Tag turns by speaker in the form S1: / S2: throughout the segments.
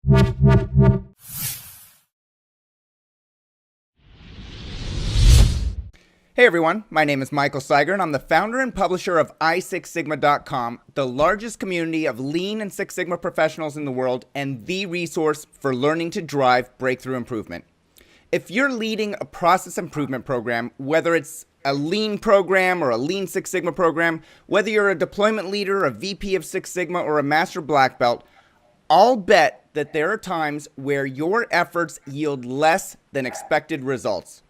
S1: Hey everyone, my name is Michael Seiger and I'm the founder and publisher of iSixSigma.com, the largest community of Lean and Six Sigma professionals in the world and the resource for learning to drive breakthrough improvement. If you're leading a process improvement program, whether it's a Lean program or a Lean Six Sigma program, whether you're a deployment leader, a VP of Six Sigma, or a Master Black Belt, I'll bet that there are times where your efforts yield less than expected results.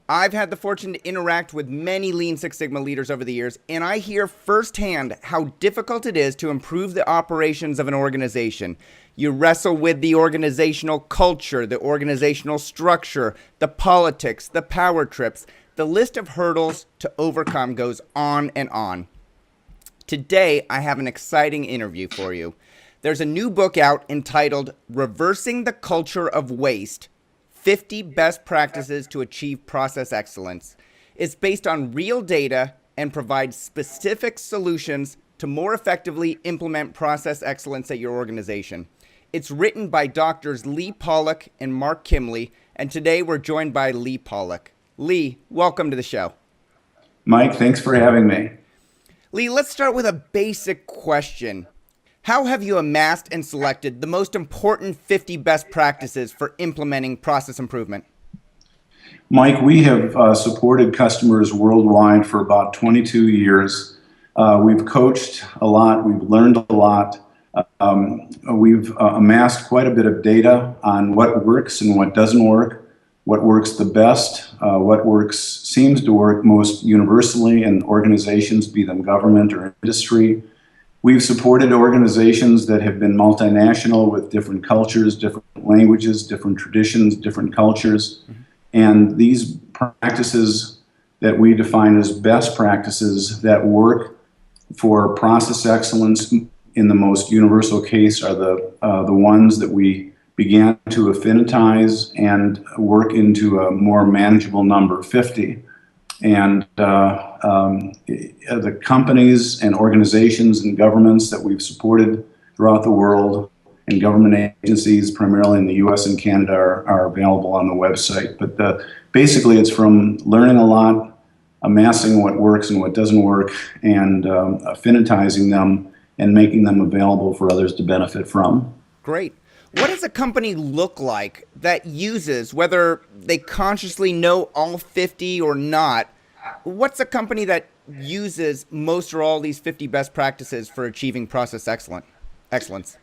S1: I've had the fortune to interact with many Lean Six Sigma leaders over the years, and I hear firsthand how difficult it is to improve the operations of an organization. You wrestle with the organizational culture, the organizational structure, the politics, the power trips. The list of hurdles to overcome goes on and on. Today, I have an exciting interview for you. There's a new book out entitled Reversing the Culture of Waste, 50 Best Practices to Achieve Process Excellence. It's based on real data and provides specific solutions to more effectively implement process excellence at your organization. It's written by Doctors Lee Pollock and Mark Kimley, and today we're joined by Lee Pollock. Lee, welcome to the show.
S2: Mike, thanks for having me.
S1: Lee, let's start with a basic question. How have you amassed and selected the most important 50 best practices for implementing process improvement?
S2: Mike, we have supported customers worldwide for about 22 years. We've coached a lot. We've learned a lot. We've amassed quite a bit of data on what works and what doesn't work, what works the best, what seems to work most universally in organizations, be them government or industry. We've supported organizations that have been multinational with different cultures, different languages, different traditions, different cultures. And these practices that we define as best practices that work for process excellence in the most universal case are the ones that we began to affinitize and work into a more manageable number, 50. And the companies and organizations and governments that we've supported throughout the world and government agencies, primarily in the US and Canada, are available on the website. But basically it's from learning a lot, amassing what works and what doesn't work, and affinitizing them and making them available for others to benefit from.
S1: Great. What does a company look like that uses, whether they consciously know all 50 or not, what's a company that uses most or all these 50 best practices for achieving process excellence?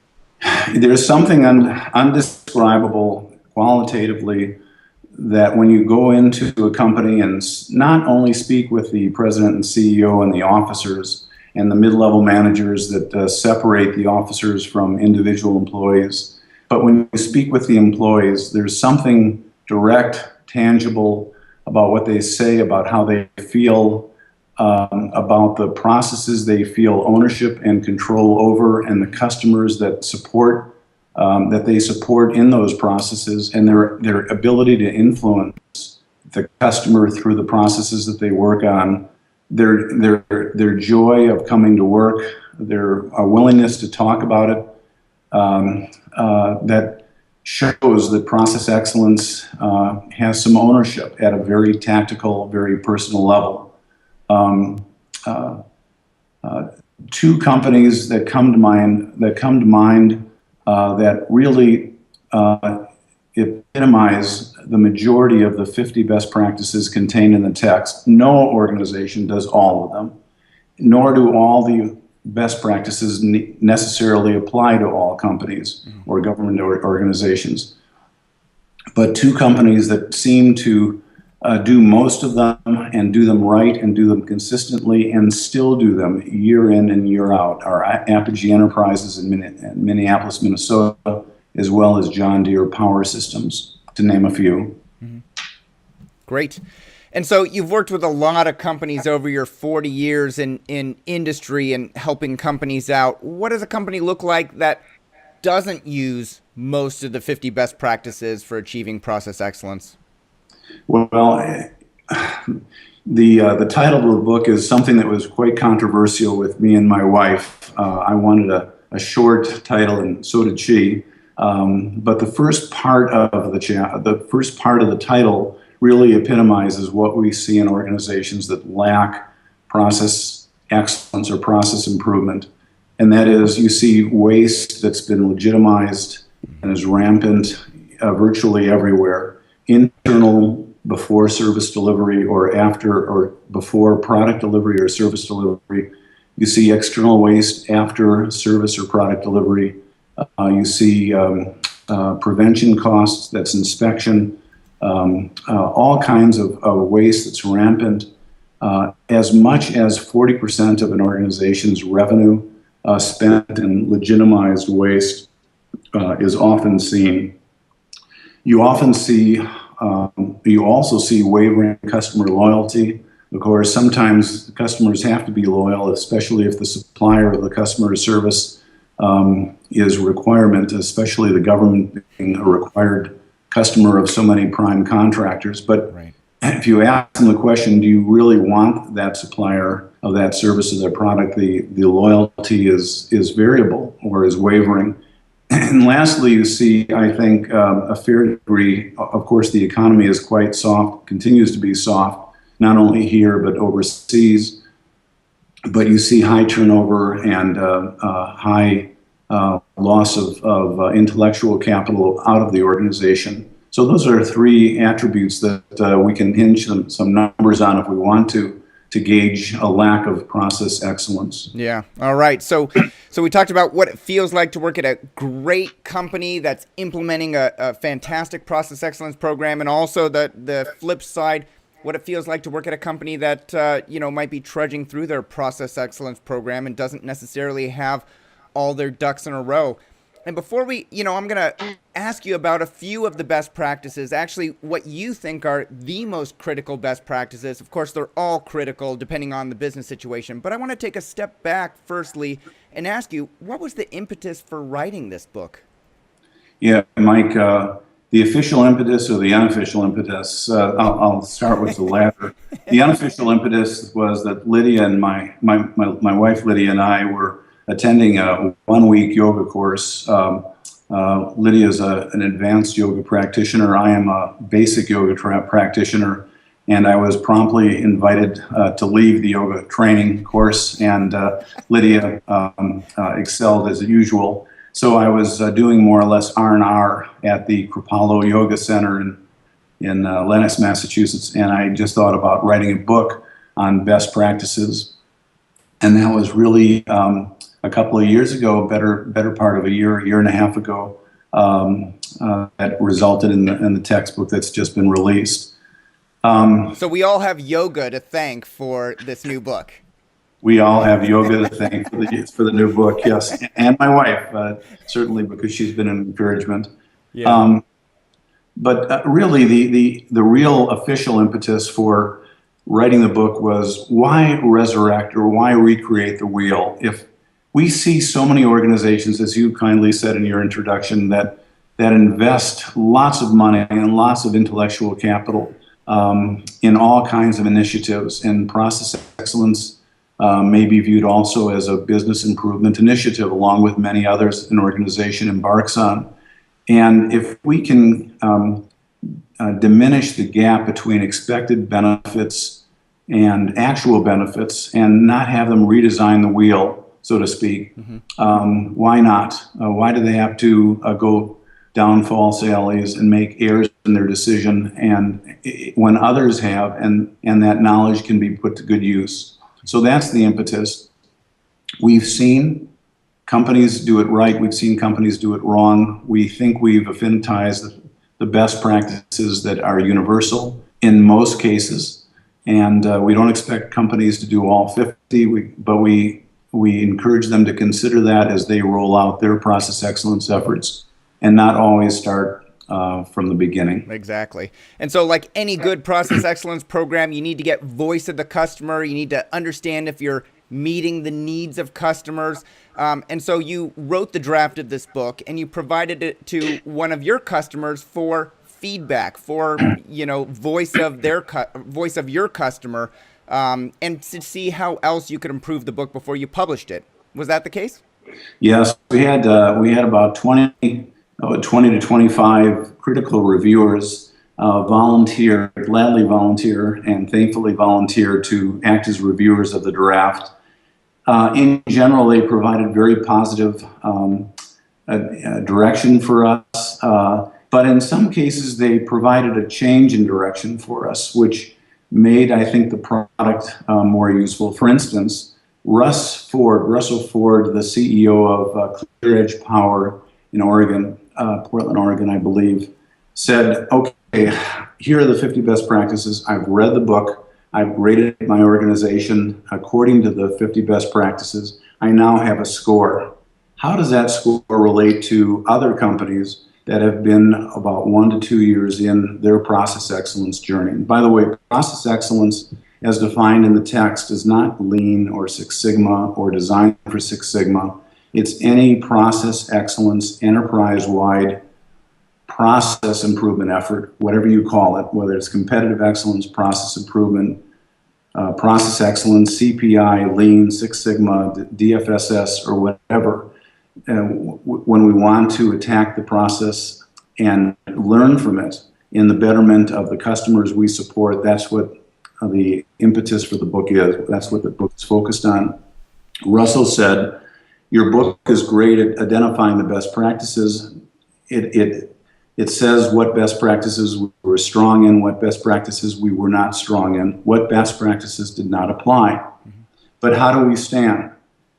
S2: There's something undescribable qualitatively that when you go into a company and not only speak with the president and CEO and the officers and the mid-level managers that separate the officers from individual employees, but when you speak with the employees, there's something direct, tangible about what they say, about how they feel, about the processes they feel ownership and control over, and the customers that they support in those processes, and their ability to influence the customer through the processes that they work on, their joy of coming to work, their willingness to talk about it. That shows that process excellence has some ownership at a very tactical, very personal level. Two companies that come to mind that really epitomize the majority of the 50 best practices contained in the text. No organization does all of them, nor do all the best practices necessarily apply to all companies or government organizations. But two companies that seem to do most of them and do them right and do them consistently and still do them year in and year out are Apogee Enterprises in Minneapolis, Minnesota, as well as John Deere Power Systems, to name a few.
S1: Great. And so you've worked with a lot of companies over your 40 years in industry and helping companies out. What does a company look like that doesn't use most of the 50 best practices for achieving process excellence?
S2: Well, the title of the book is something that was quite controversial with me and my wife. I wanted a short title, and so did she. But the first part of the first part of the title really epitomizes what we see in organizations that lack process excellence or process improvement. And that is, you see waste that's been legitimized and is rampant virtually everywhere. Internal before service delivery or after or before product delivery or service delivery. You see external waste after service or product delivery. You see prevention costs, that's inspection, all kinds of waste that's rampant. As much as 40% of an organization's revenue spent in legitimized waste is often seen. You also see wavering customer loyalty. Of course, sometimes customers have to be loyal, especially if the supplier of the customer service is a requirement, especially the government being a required customer of so many prime contractors. But right. If you ask them the question, do you really want that supplier of that service or that product, the loyalty is variable or is wavering. And lastly, you see, I think, a fair degree, of course, the economy is quite soft, continues to be soft, not only here, but overseas. But you see high turnover and high loss of intellectual capital out of the organization. So those are three attributes that we can hinge some numbers on if we want to gauge a lack of process excellence.
S1: Yeah. All right. So we talked about what it feels like to work at a great company that's implementing a fantastic process excellence program, and also the flip side, what it feels like to work at a company that might be trudging through their process excellence program and doesn't necessarily have all their ducks in a row. And before we, I'm going to ask you about a few of the best practices, actually what you think are the most critical best practices. Of course, they're all critical depending on the business situation. But I want to take a step back firstly and ask you, what was the impetus for writing this book?
S2: Yeah, Mike, the official impetus or the unofficial impetus, I'll start with the latter. The unofficial impetus was that Lydia and my wife Lydia and I were attending a one-week yoga course. Lydia is an advanced yoga practitioner. I am a basic yoga practitioner, and I was promptly invited to leave the yoga training course, and Lydia excelled as usual. So I was doing more or less R&R at the Kripalu Yoga Center in Lenox, Massachusetts, and I just thought about writing a book on best practices. And that was really a couple of years ago, better part of a year and a half ago, that resulted in the textbook that's just been released.
S1: So we all have yoga to thank for this new book.
S2: We all have yoga to thank for the new book, yes, and my wife, certainly, because she's been an encouragement. Yeah. But really, the real official impetus for writing the book was, why resurrect or why recreate the wheel? If we see so many organizations, as you kindly said in your introduction, that invest lots of money and lots of intellectual capital in all kinds of initiatives, and process excellence may be viewed also as a business improvement initiative, along with many others an organization embarks on. And if we can diminish the gap between expected benefits and actual benefits and not have them redesign the wheel, so to speak, why not? Why do they have to go down false alleys and make errors in their decision, and when others have, and that knowledge can be put to good use? So that's the impetus. We've seen companies do it right. We've seen companies do it wrong. We think we've affinitized the best practices that are universal in most cases. And we don't expect companies to do all 50, but we encourage them to consider that as they roll out their process excellence efforts, and not always start from the beginning.
S1: Exactly. And so, like any good process excellence program, you need to get voice of the customer. You need to understand if you're meeting the needs of customers. And so you wrote the draft of this book and you provided it to one of your customers for feedback, for voice of your customer, and to see how else you could improve the book before you published it. Was that the case?
S2: Yes, we had about 20 20 to 25 critical reviewers gladly volunteer, and thankfully volunteer to act as reviewers of the draft. In general, they provided very positive direction for us, but in some cases they provided a change in direction for us, which made, I think, the product more useful. For instance, Russell Ford, the CEO of Clear Edge Power in Oregon, Portland, Oregon, I believe, said, okay, here are the 50 best practices. I've read the book. I've rated my organization according to the 50 best practices. I now have a score. How does that score relate to other companies that have been about 1 to 2 years in their process excellence journey? And by the way, process excellence, as defined in the text, is not Lean or Six Sigma or designed for Six Sigma. It's any process excellence, enterprise-wide process improvement effort, whatever you call it, whether it's competitive excellence, process improvement, process excellence, CPI, Lean, Six Sigma, DFSS, or whatever. When we want to attack the process and learn from it in the betterment of the customers we support, that's what the impetus for the book is. That's what the book is focused on. Russell said, your book is great at identifying the best practices. It says what best practices we were strong in, what best practices we were not strong in, what best practices did not apply. Mm-hmm. But how do we stand?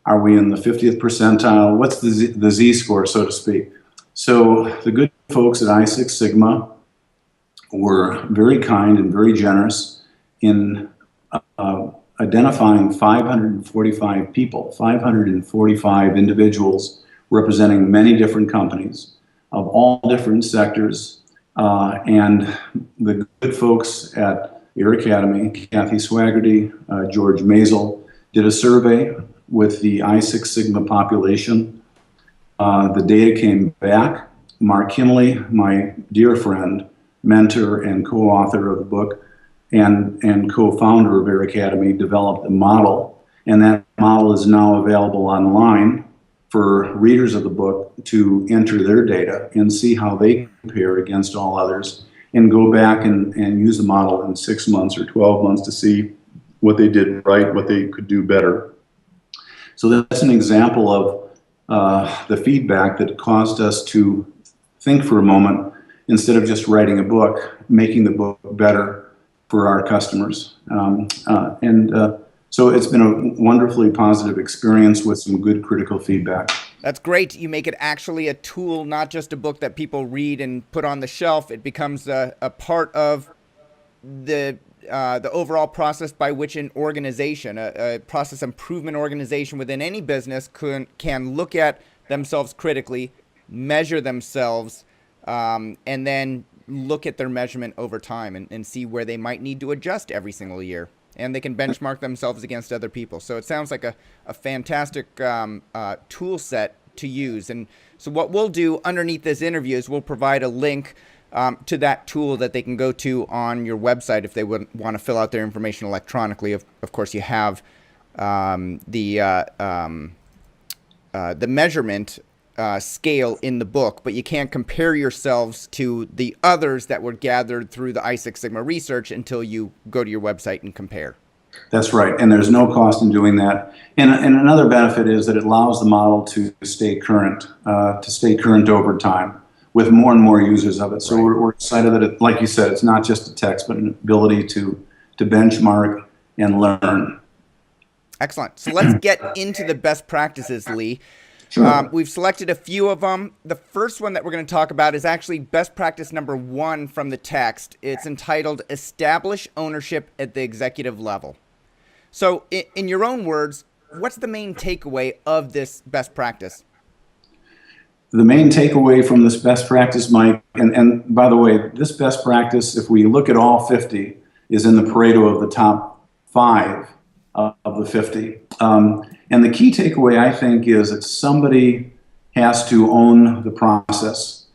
S2: Are we in the 50th percentile? What's the Z score, so to speak? So the good folks at Six Sigma were very kind and very generous in identifying 545 people, 545 individuals representing many different companies of all different sectors. And the good folks at Air Academy, Kathy Swaggerty, George Mazel, did a survey with the Six Sigma population. The data came back. Mark Kinley, my dear friend, mentor and co-author of the book, and co-founder of Air Academy, developed a model, and that model is now available online for readers of the book to enter their data and see how they compare against all others, and go back and use the model in 6 months or 12 months to see what they did right, what they could do better. So that's an example of the feedback that caused us to think for a moment, instead of just writing a book, making the book better for our customers. So it's been a wonderfully positive experience with some good critical feedback.
S1: That's great. You make it actually a tool, not just a book that people read and put on the shelf. It becomes a part of the overall process by which an organization, a process improvement organization within any business, can look at themselves critically, measure themselves, and then look at their measurement over time and see where they might need to adjust every single year. And they can benchmark themselves against other people. So it sounds like a fantastic tool set to use. And so what we'll do underneath this interview is we'll provide a link to that tool that they can go to on your website if they would want to fill out their information electronically. Of course, you have the measurement scale in the book, but you can't compare yourselves to the others that were gathered through the Six Sigma research until you go to your website and compare.
S2: That's right, and there's no cost in doing that. And another benefit is that it allows the model to stay current over time with more and more users of it. So we're excited that it, like you said, it's not just a text, but an ability to benchmark and learn.
S1: Excellent. So let's get into the best practices, Lee.
S2: Sure.
S1: We've selected a few of them. The first one that we're going to talk about is actually best practice number 1 from the text. It's entitled Establish Ownership at the Executive Level. So in your own words, what's the main takeaway of this best practice?
S2: The main takeaway from this best practice, Mike, and by the way, this best practice, if we look at all 50, is in the Pareto of the top 5 of the 50. And the key takeaway, I think, is that somebody has to own the process.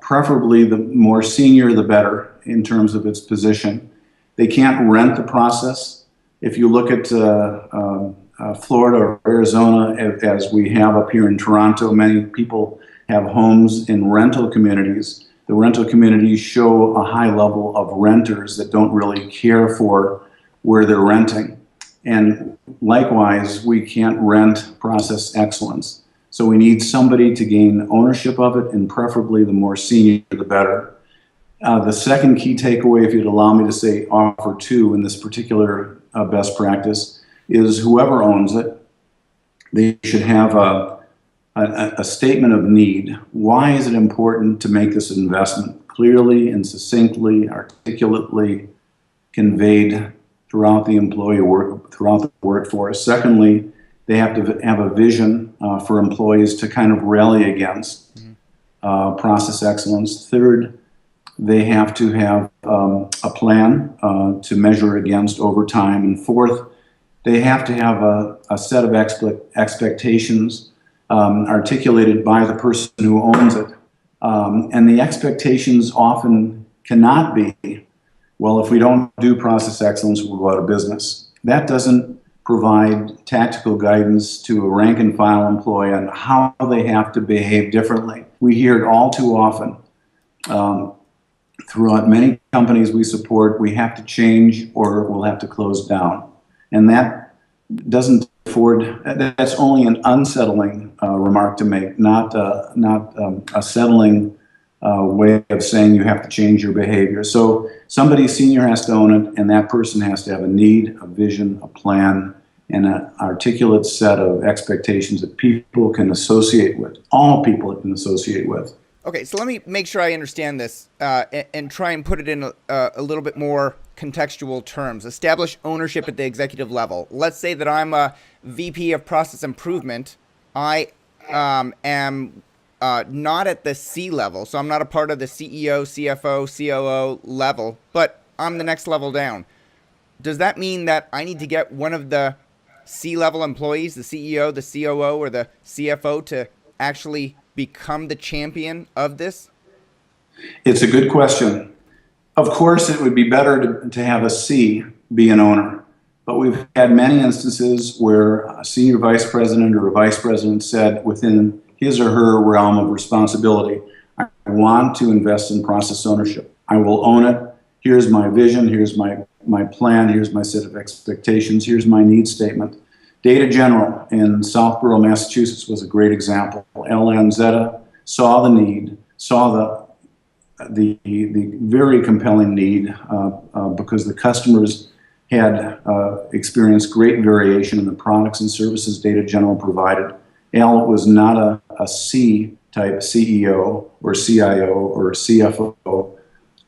S2: Preferably the more senior, the better in terms of its position. They can't rent the process. If you look at Florida or Arizona, as we have up here in Toronto, many people have homes in rental communities. The rental communities show a high level of renters that don't really care for where they're renting. And likewise, we can't rent process excellence. So we need somebody to gain ownership of it, and preferably the more senior, the better. The second key takeaway, if you'd allow me to say offer two in this particular best practice, is whoever owns it, they should have a statement of need. Why is it important to make this investment clearly and succinctly, articulately conveyed throughout the throughout the workforce? Secondly, they have to have a vision for employees to kind of rally against process excellence. Third, they have to have a plan to measure against over time. And fourth, they have to have a set of expectations articulated by the person who owns it. And the expectations often cannot be, well, if we don't do process excellence, we'll go out of business. That doesn't provide tactical guidance to a rank and file employee on how they have to behave differently. We hear it all too often. Throughout many companies we support, we have to change or we'll have to close down. And that doesn't afford, that's only an unsettling remark to make, not a settling way of saying you have to change your behavior. So somebody senior has to own it, and that person has to have a need, a vision, a plan, and an articulate set of expectations that people can associate with, all people can associate with.
S1: Okay, so let me make sure I understand this and try and put it in a little bit more contextual terms. Establish ownership at the executive level. Let's say that I'm a VP of process improvement. I am not at the C level, so I'm not a part of the CEO, CFO, COO level, but I'm the next level down. Does that mean that I need to get one of the C-level employees, the CEO, the COO, or the CFO, to actually become the champion of this?
S2: It's a good question. Of course, it would be better to have a C be an owner, but we've had many instances where a senior vice president or a vice president said within his or her realm of responsibility, I want to invest in process ownership. I will own it. Here's my vision. Here's my plan. Here's my set of expectations. Here's my need statement. Data General in Southborough, Massachusetts was a great example. Al Lanzetta saw the need, saw the very compelling need because the customers had experienced great variation in the products and services Data General provided. Al was not a C-type CEO or CIO or CFO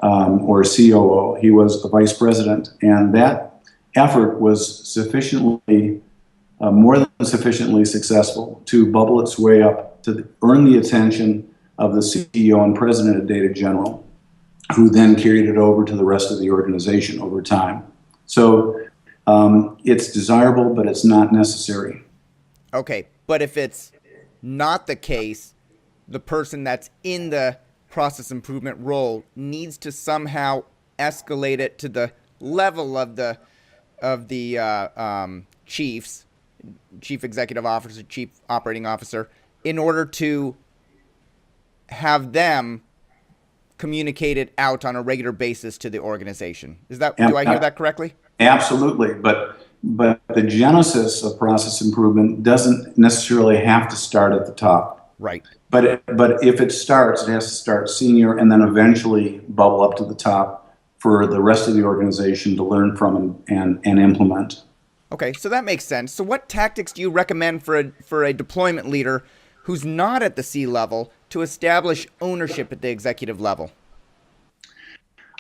S2: or COO. He was a vice president, and that effort was sufficiently more than sufficiently successful to bubble its way up to earn the attention of the CEO and president of Data General, who then carried it over to the rest of the organization over time. So it's desirable, but it's not necessary.
S1: Okay, but if it's not the case, the person that's in the process improvement role needs to somehow escalate it to the level of the chief executive officer, chief operating officer, in order to have them communicate it out on a regular basis to the organization. Do I hear that correctly?
S2: Absolutely, but the genesis of process improvement doesn't necessarily have to start at the top.
S1: Right.
S2: But if it starts, it has to start senior and then eventually bubble up to the top for the rest of the organization to learn from and implement.
S1: Okay, so that makes sense. So what tactics do you recommend for a deployment leader who's not at the C level to establish ownership at the executive level?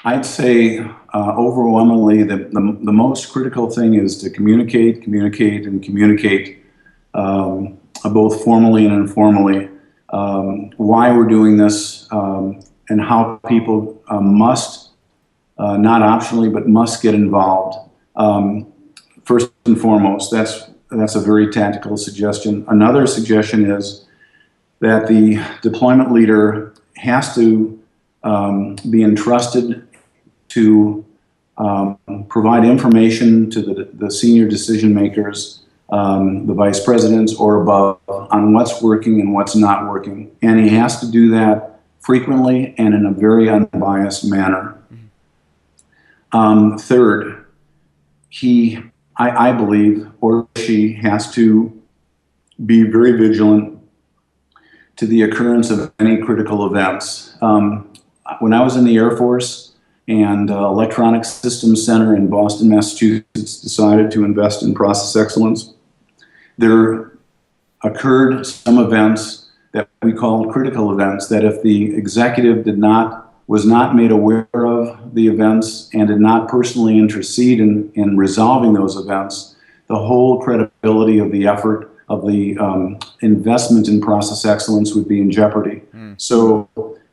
S2: I'd say overwhelmingly the most critical thing is to communicate, both formally and informally, why we're doing this and how people must, not optionally, but must get involved. First and foremost, that's a very tactical suggestion. Another suggestion is that the deployment leader has to be entrusted to provide information to the senior decision makers the vice presidents or above on what's working and what's not working. And he has to do that frequently and in a very unbiased manner. Third, I believe, or she has to be very vigilant to the occurrence of any critical events. When I was in the Air Force and Electronic Systems Center in Boston, Massachusetts decided to invest in process excellence, there occurred some events that we called critical events, that if the executive was not made aware of the events and did not personally intercede in resolving those events, the whole credibility of the effort of the investment in process excellence would be in jeopardy. So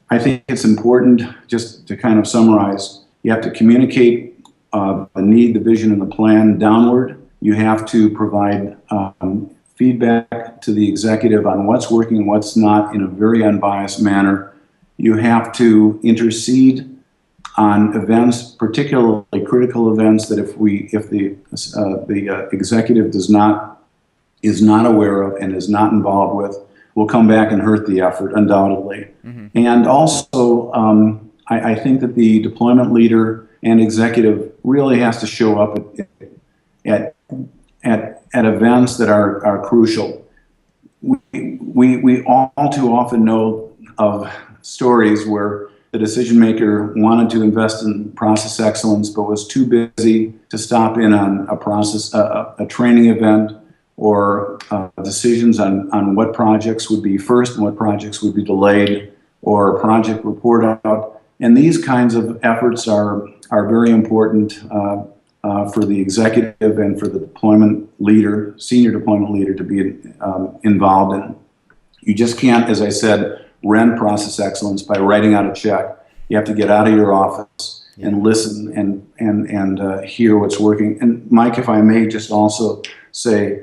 S2: I think it's important, just to kind of summarize, you have to communicate the need, the vision, and the plan downward. You have to provide feedback to the executive on what's working and what's not in a very unbiased manner. You have to intercede on events, particularly critical events, that if the executive is not aware of and is not involved with, will come back and hurt the effort, undoubtedly. And also, I think that the deployment leader and executive really has to show up at events that are crucial. We all too often know of stories where the decision maker wanted to invest in process excellence but was too busy to stop in on a training event or decisions on what projects would be first and what projects would be delayed, or a project report out. And these kinds of efforts are very important for the executive and for the deployment leader, senior deployment leader, to be involved in. You just can't, as I said, rent process excellence by writing out a check. You have to get out of your office and listen and hear what's working. And Mike, if I may just also say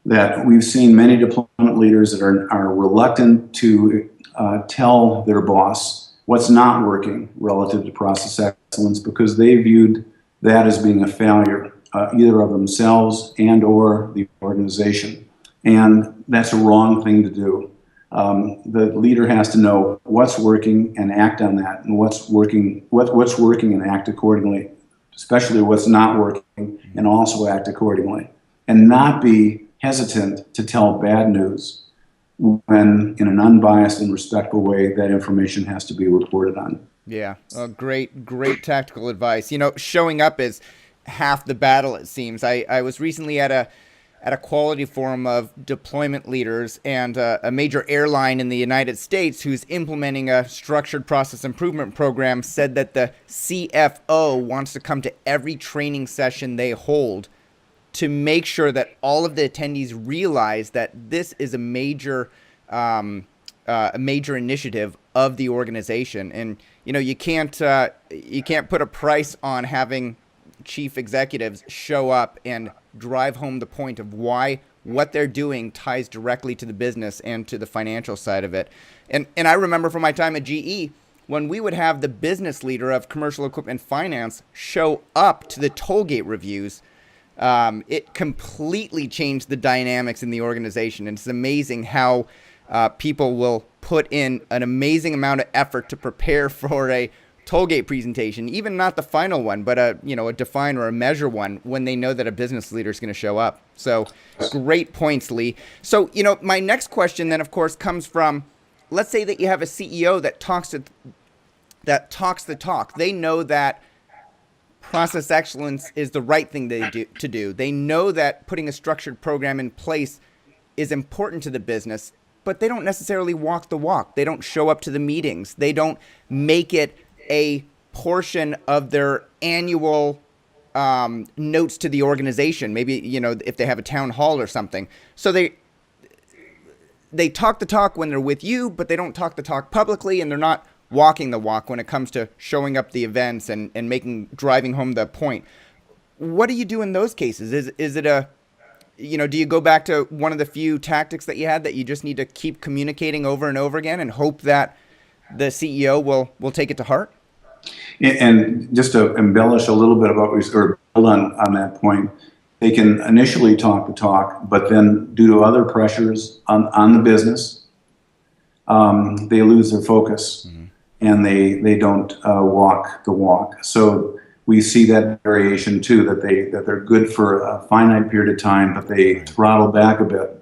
S2: that we've seen many deployment leaders that are reluctant to tell their boss what's not working relative to process excellence, because they viewed that as being a failure, either of themselves and or the organization. And that's a wrong thing to do. The leader has to know what's working and act on that, and what's working and act accordingly, especially what's not working, and also act accordingly, and not be hesitant to tell bad news when, in an unbiased and respectful way, that information has to be reported on.
S1: Yeah, great tactical advice. You know, showing up is half the battle, it seems. I was recently at a quality forum of deployment leaders, and a major airline in the United States who's implementing a structured process improvement program said that the CFO wants to come to every training session they hold to make sure that all of the attendees realize that this is a major initiative of the organization. And you know, you can't put a price on having chief executives show up and drive home the point of why what they're doing ties directly to the business and to the financial side of it. And I remember from my time at GE, when we would have the business leader of commercial equipment finance show up to the tollgate reviews, it completely changed the dynamics in the organization. And it's amazing how people will put in an amazing amount of effort to prepare for a tollgate presentation, even not the final one, but a define or a measure one, when they know that a business leader is going to show up. So great points, Lee. So, you know, my next question then, of course, comes from, let's say that you have a CEO that talks the talk. They know that process excellence is the right thing to do. They know that putting a structured program in place is important to the business, but they don't necessarily walk the walk. They don't show up to the meetings. They don't make it a portion of their annual notes to the organization. Maybe, you know, if they have a town hall or something. So they talk the talk when they're with you, but they don't talk the talk publicly, and they're not walking the walk when it comes to showing up the events and driving home the point. What do you do in those cases? Is it do you go back to one of the few tactics that you had, that you just need to keep communicating over and over again and hope that the CEO will take it to heart?
S2: And just to embellish a little bit about or build on that point, they can initially talk the talk, but then due to other pressures on the business, they lose their focus and they don't walk the walk. So we see that variation too, that they're good for a finite period of time, but they throttle back a bit.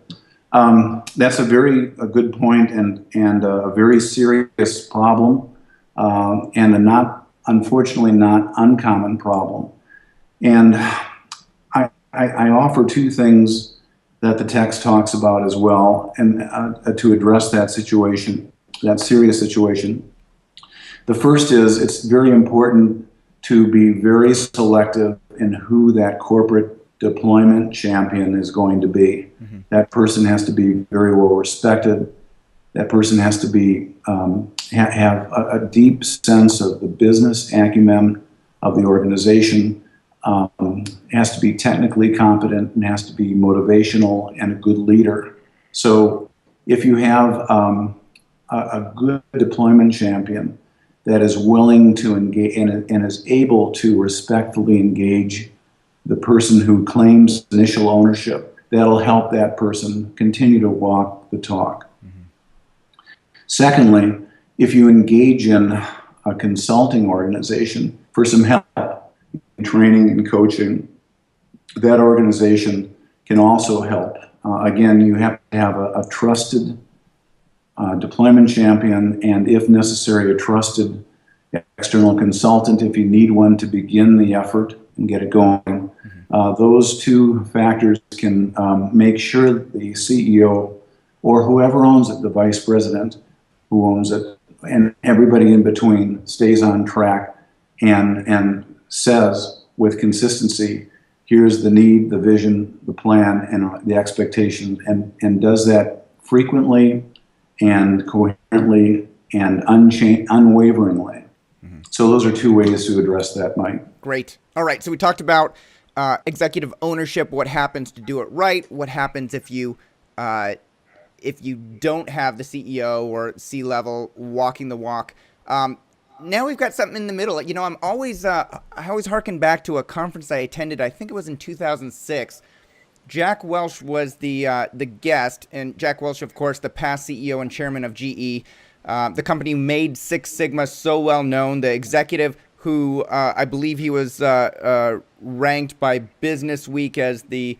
S2: That's a good point and a very serious problem, and unfortunately not uncommon problem. And I offer two things that the text talks about as well, and to address that situation, that serious situation. The first is it's very important to be very selective in who that corporate deployment champion is going to be. That person has to be very well respected. That person has to be have a deep sense of the business acumen of the organization. Has to be technically competent and has to be motivational and a good leader. So if you have a good deployment champion that is willing to engage and is able to respectfully engage the person who claims initial ownership, that'll help that person continue to walk the talk. Secondly, if you engage in a consulting organization for some help, training and coaching, that organization can also help. Again, you have to have a trusted deployment champion, and if necessary, a trusted external consultant if you need one to begin the effort and get it going. Those two factors can make sure that the CEO or whoever owns it, the vice president who owns it, and everybody in between stays on track and says with consistency, here's the need, the vision, the plan, and the expectation, and does that frequently and coherently and unwaveringly. So those are two ways to address that, Mike.
S1: Great. All right. So we talked about executive ownership, what happens to do it right, what happens if you don't have the CEO or C-level walking the walk. Now we've got something in the middle. You know, I always harken back to a conference I attended. I think it was in 2006. Jack Welch was the guest, and Jack Welch, of course, the past CEO and chairman of GE, the company who made Six Sigma so well known, the executive who I believe he was ranked by Business Week as the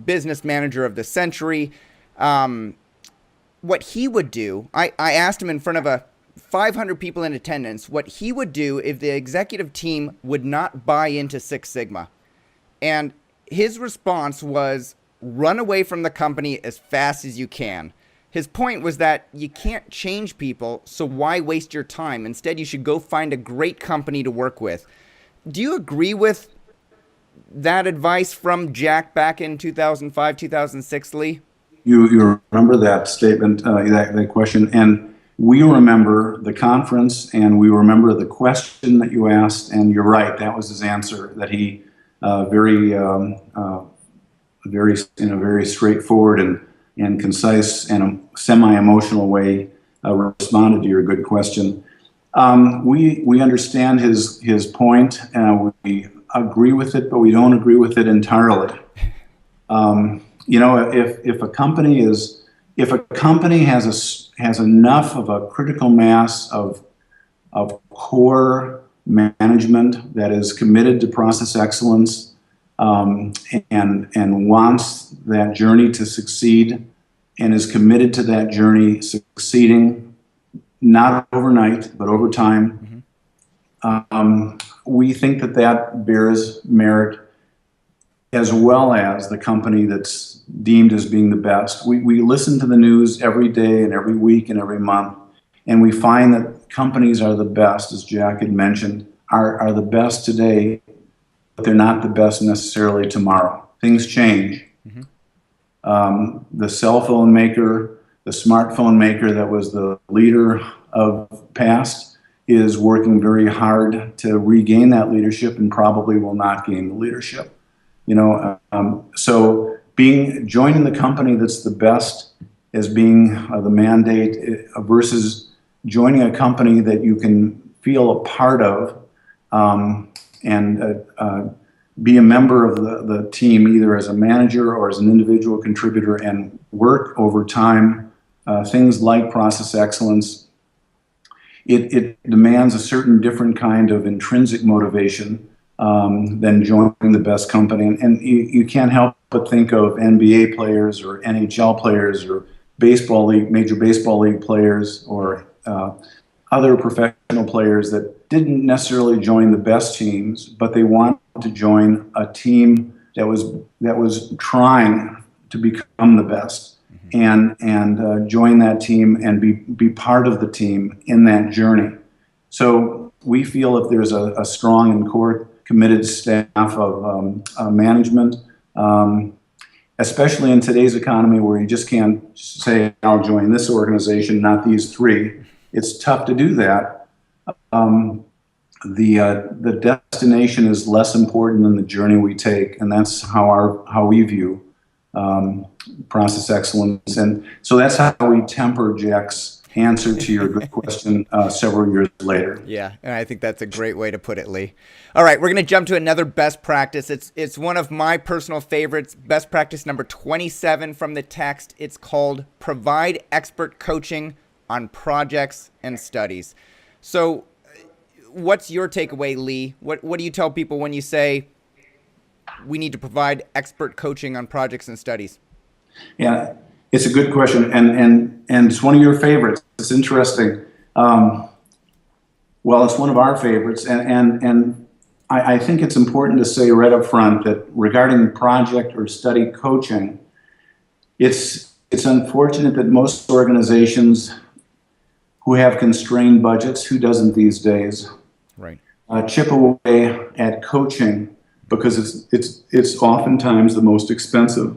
S1: business manager of the century. What he would do, I asked him in front of 500 people in attendance, what he would do if the executive team would not buy into Six Sigma. And his response was, run away from the company as fast as you can. His point was that you can't change people, so why waste your time? Instead, you should go find a great company to work with. Do you agree with that advice from Jack back in 2005, 2006, Lee?
S2: You remember that statement, that question, and we remember the conference, and we remember the question that you asked, and you're right, that was his answer, that he very in a very straightforward and concise and a semi-emotional way responded to your good question. We understand his point, we agree with it, but we don't agree with it entirely. You know, if a company has enough of a critical mass of core management that is committed to process excellence, and wants that journey to succeed, and is committed to that journey succeeding, not overnight but over time, we think that bears merit, as well as the company that's deemed as being the best. We listen to the news every day and every week and every month, and we find that companies are the best, as Jack had mentioned, are the best today, but they're not the best necessarily tomorrow. Things change. The cell phone maker, the smartphone maker that was the leader of past is working very hard to regain that leadership and probably will not gain the leadership. You know, so joining the company that's the best as being the mandate versus joining a company that you can feel a part of and be a member of the team, either as a manager or as an individual contributor, and work over time. Things like process excellence, it demands a certain different kind of intrinsic motivation than joining the best company. And you can't help but think of NBA players or NHL players or major baseball league players, or other professional players that didn't necessarily join the best teams, but they wanted to join a team that was trying to become the best, and join that team and be part of the team in that journey. So we feel if there's a strong and core committed staff of management, especially in today's economy where you just can't say, I'll join this organization, not these three. It's tough to do that. The destination is less important than the journey we take, and that's how we view process excellence. And so that's how we temper Jack's answer to your good question several years later.
S1: Yeah, and I think that's a great way to put it, Lee. All right, we're going to jump to another best practice. It's one of my personal favorites, best practice number 27 from the text. It's called Provide Expert Coaching on Projects and Studies. So what's your takeaway, Lee? What do you tell people when you say we need to provide expert coaching on projects and studies?
S2: Yeah, it's a good question, and it's one of your favorites. It's interesting. Well, it's one of our favorites, and I think it's important to say right up front that regarding project or study coaching, it's unfortunate that most organizations who have constrained budgets, who doesn't these days,
S1: right,
S2: chip away at coaching because it's oftentimes the most expensive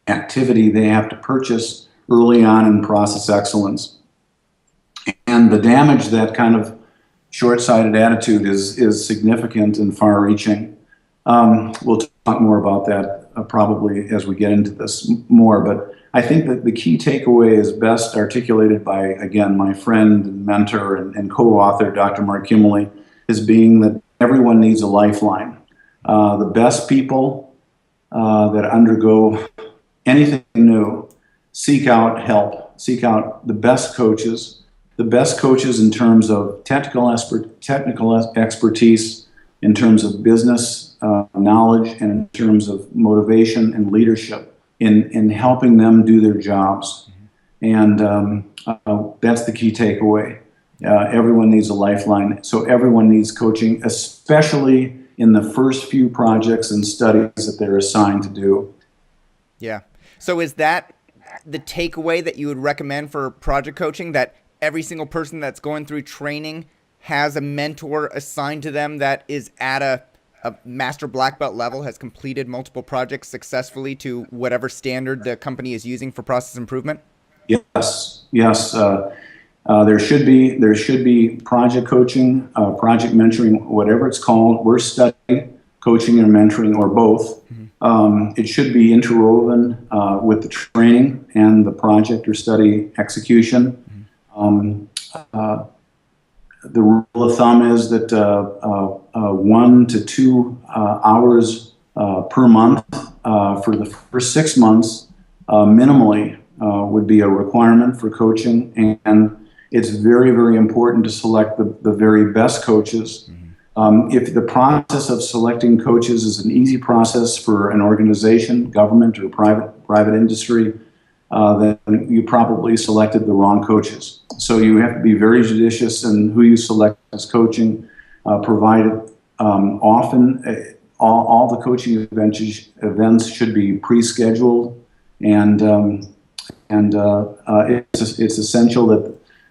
S2: activity they have to purchase early on in process excellence. And the damage that kind of short-sighted attitude is significant and far-reaching. We'll talk more about that probably as we get into this more, but I think that the key takeaway is best articulated by, again, my friend and mentor and co-author, Dr. Mark Kimmerly, as being that everyone needs a lifeline. The best people that undergo anything new seek out help, seek out the best coaches in terms of technical expertise, in terms of business knowledge, and in terms of motivation and leadership in helping them do their jobs. And that's the key takeaway. Everyone needs a lifeline. So everyone needs coaching, especially in the first few projects and studies that they're assigned to do.
S1: Yeah. So is that the takeaway that you would recommend for project coaching, that every single person that's going through training has a mentor assigned to them that is at a master black belt level, has completed multiple projects successfully to whatever standard the company is using for process improvement?
S2: Yes. There should be project coaching, project mentoring, whatever it's called. We're studying coaching and mentoring, or both. It should be interwoven with the training and the project or study execution. The rule of thumb is that 1 to 2 hours per month for the first 6 months minimally would be a requirement for coaching, and it's very, very important to select the very best coaches. If the process of selecting coaches is an easy process for an organization, government, or private industry, then you probably selected the wrong coaches. So you have to be very judicious in who you select as coaching, provided often all the coaching events should be pre-scheduled, and it's essential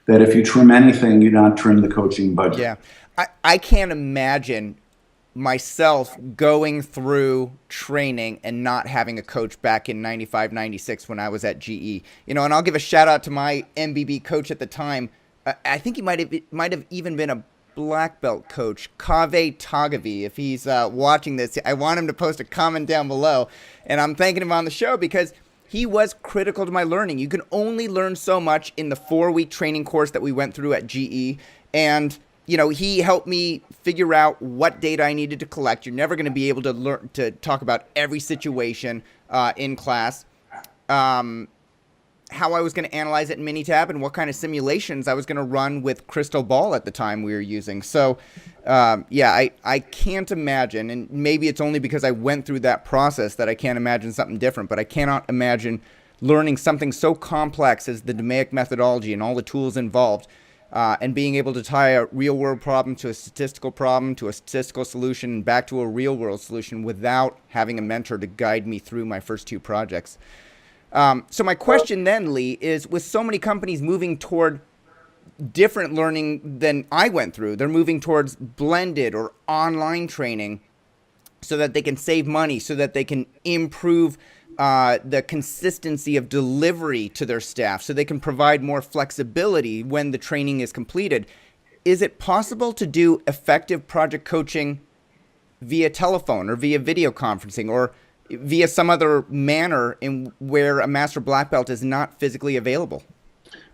S2: that if you trim anything, you not trim the coaching budget.
S1: Yeah. I can't imagine myself going through training and not having a coach back in 95, 96 when I was at GE. And I'll give a shout out to my MBB coach at the time. I think he might have even been a black belt coach, Kaveh Tagavi. If he's watching this, I want him to post a comment down below. And I'm thanking him on the show because he was critical to my learning. You can only learn so much in the 4-week training course that we went through at GE. And he helped me figure out what data I needed to collect. You're never going to be able to learn to talk about every situation in class. How I was going to analyze it in Minitab and what kind of simulations I was going to run with Crystal Ball at the time we were using. So, I can't imagine, and maybe it's only because I went through that process that I can't imagine something different, but I cannot imagine learning something so complex as the DMAIC methodology and all the tools involved, and being able to tie a real-world problem to a statistical solution, and back to a real-world solution without having a mentor to guide me through my first two projects. So my question then, Lee, is with so many companies moving toward different learning than I went through, they're moving towards blended or online training so that they can save money, so that they can improve the consistency of delivery to their staff, so they can provide more flexibility when the training is completed. Is it possible to do effective project coaching via telephone or via video conferencing or via some other manner in where a master black belt is not physically available?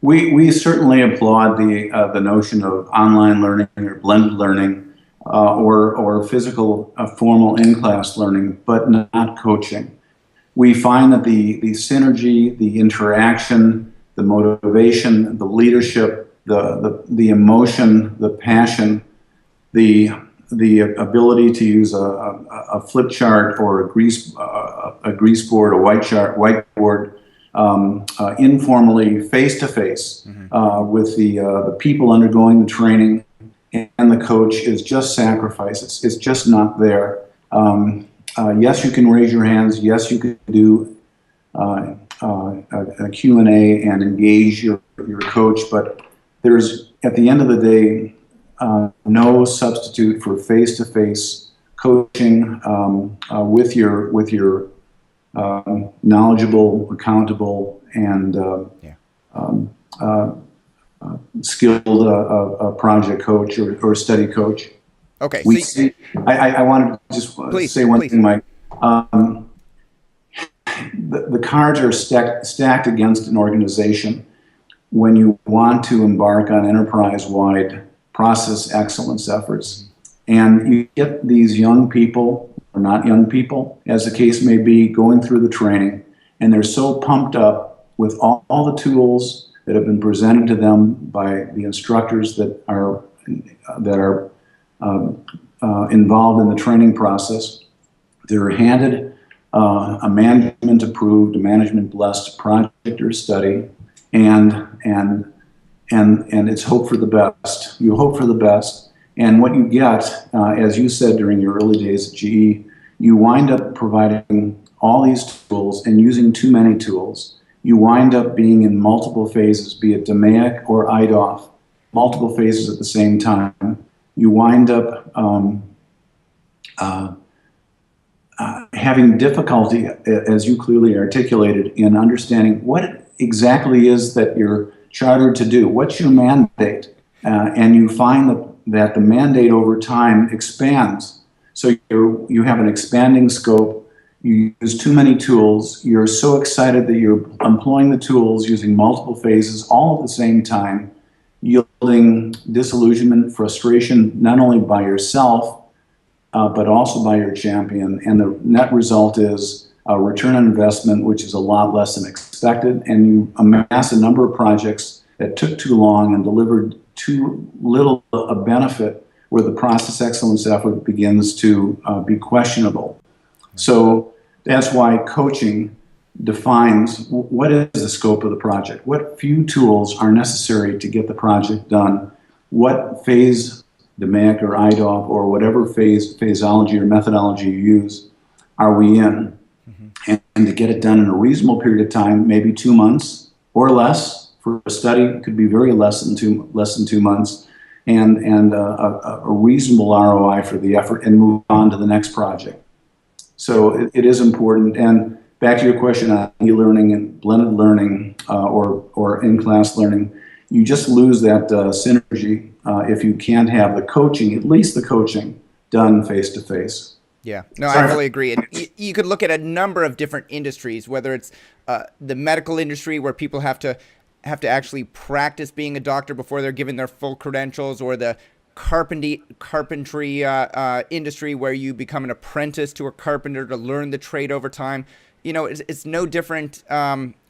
S2: We certainly applaud the notion of online learning or blended learning or physical formal in-class learning, but not coaching. We find that the synergy, the interaction, the motivation, the leadership, the emotion, the passion, the ability to use a flip chart or a grease board, a whiteboard, informally, face to face, with the people undergoing the training and the coach is just sacrifice. It's just not there. Yes, you can raise your hands. Yes, you can do a Q&A and engage your coach, but there's, at the end of the day, no substitute for face-to-face coaching with your knowledgeable, accountable, and skilled project coach or study coach.
S1: Okay.
S2: I wanted to just say one thing, Mike. The cards are stacked against an organization when you want to embark on enterprise-wide process excellence efforts. And you get these young people, or not young people, as the case may be, going through the training, and they're so pumped up with all the tools that have been presented to them by the instructors that are involved in the training process. They're handed a management-approved, a management-blessed project or study, and it's hope for the best. You hope for the best, and what you get, as you said during your early days at GE, you wind up providing all these tools and using too many tools. You wind up being in multiple phases, be it DMAIC or IDOF, multiple phases at the same time. You wind up having difficulty, as you clearly articulated, in understanding what exactly is that you're chartered to do. What's your mandate? And you find that the mandate over time expands. So you have an expanding scope. You use too many tools. You're so excited that you're employing the tools using multiple phases all at the same time, yielding disillusionment, frustration, not only by yourself, but also by your champion. And the net result is a return on investment, which is a lot less than expected. And you amass a number of projects that took too long and delivered too little a benefit, where the process excellence effort begins to be questionable. So that's why coaching defines what is the scope of the project, what few tools are necessary to get the project done, what phase, DMAIC or IDOF or whatever phaseology or methodology you use, are we in? And to get it done in a reasonable period of time, maybe 2 months or less. For a study, it could be very less than 2 months, and a reasonable ROI for the effort, and move on to the next project. So it is important. And back to your question on e-learning and blended learning or in-class learning, you just lose that synergy if you can't have the coaching, at least the coaching, done face-to-face.
S1: Yeah, no, I fully agree. And you could look at a number of different industries, whether it's the medical industry where people have to actually practice being a doctor before they're given their full credentials, or the carpentry industry where you become an apprentice to a carpenter to learn the trade over time. It's no different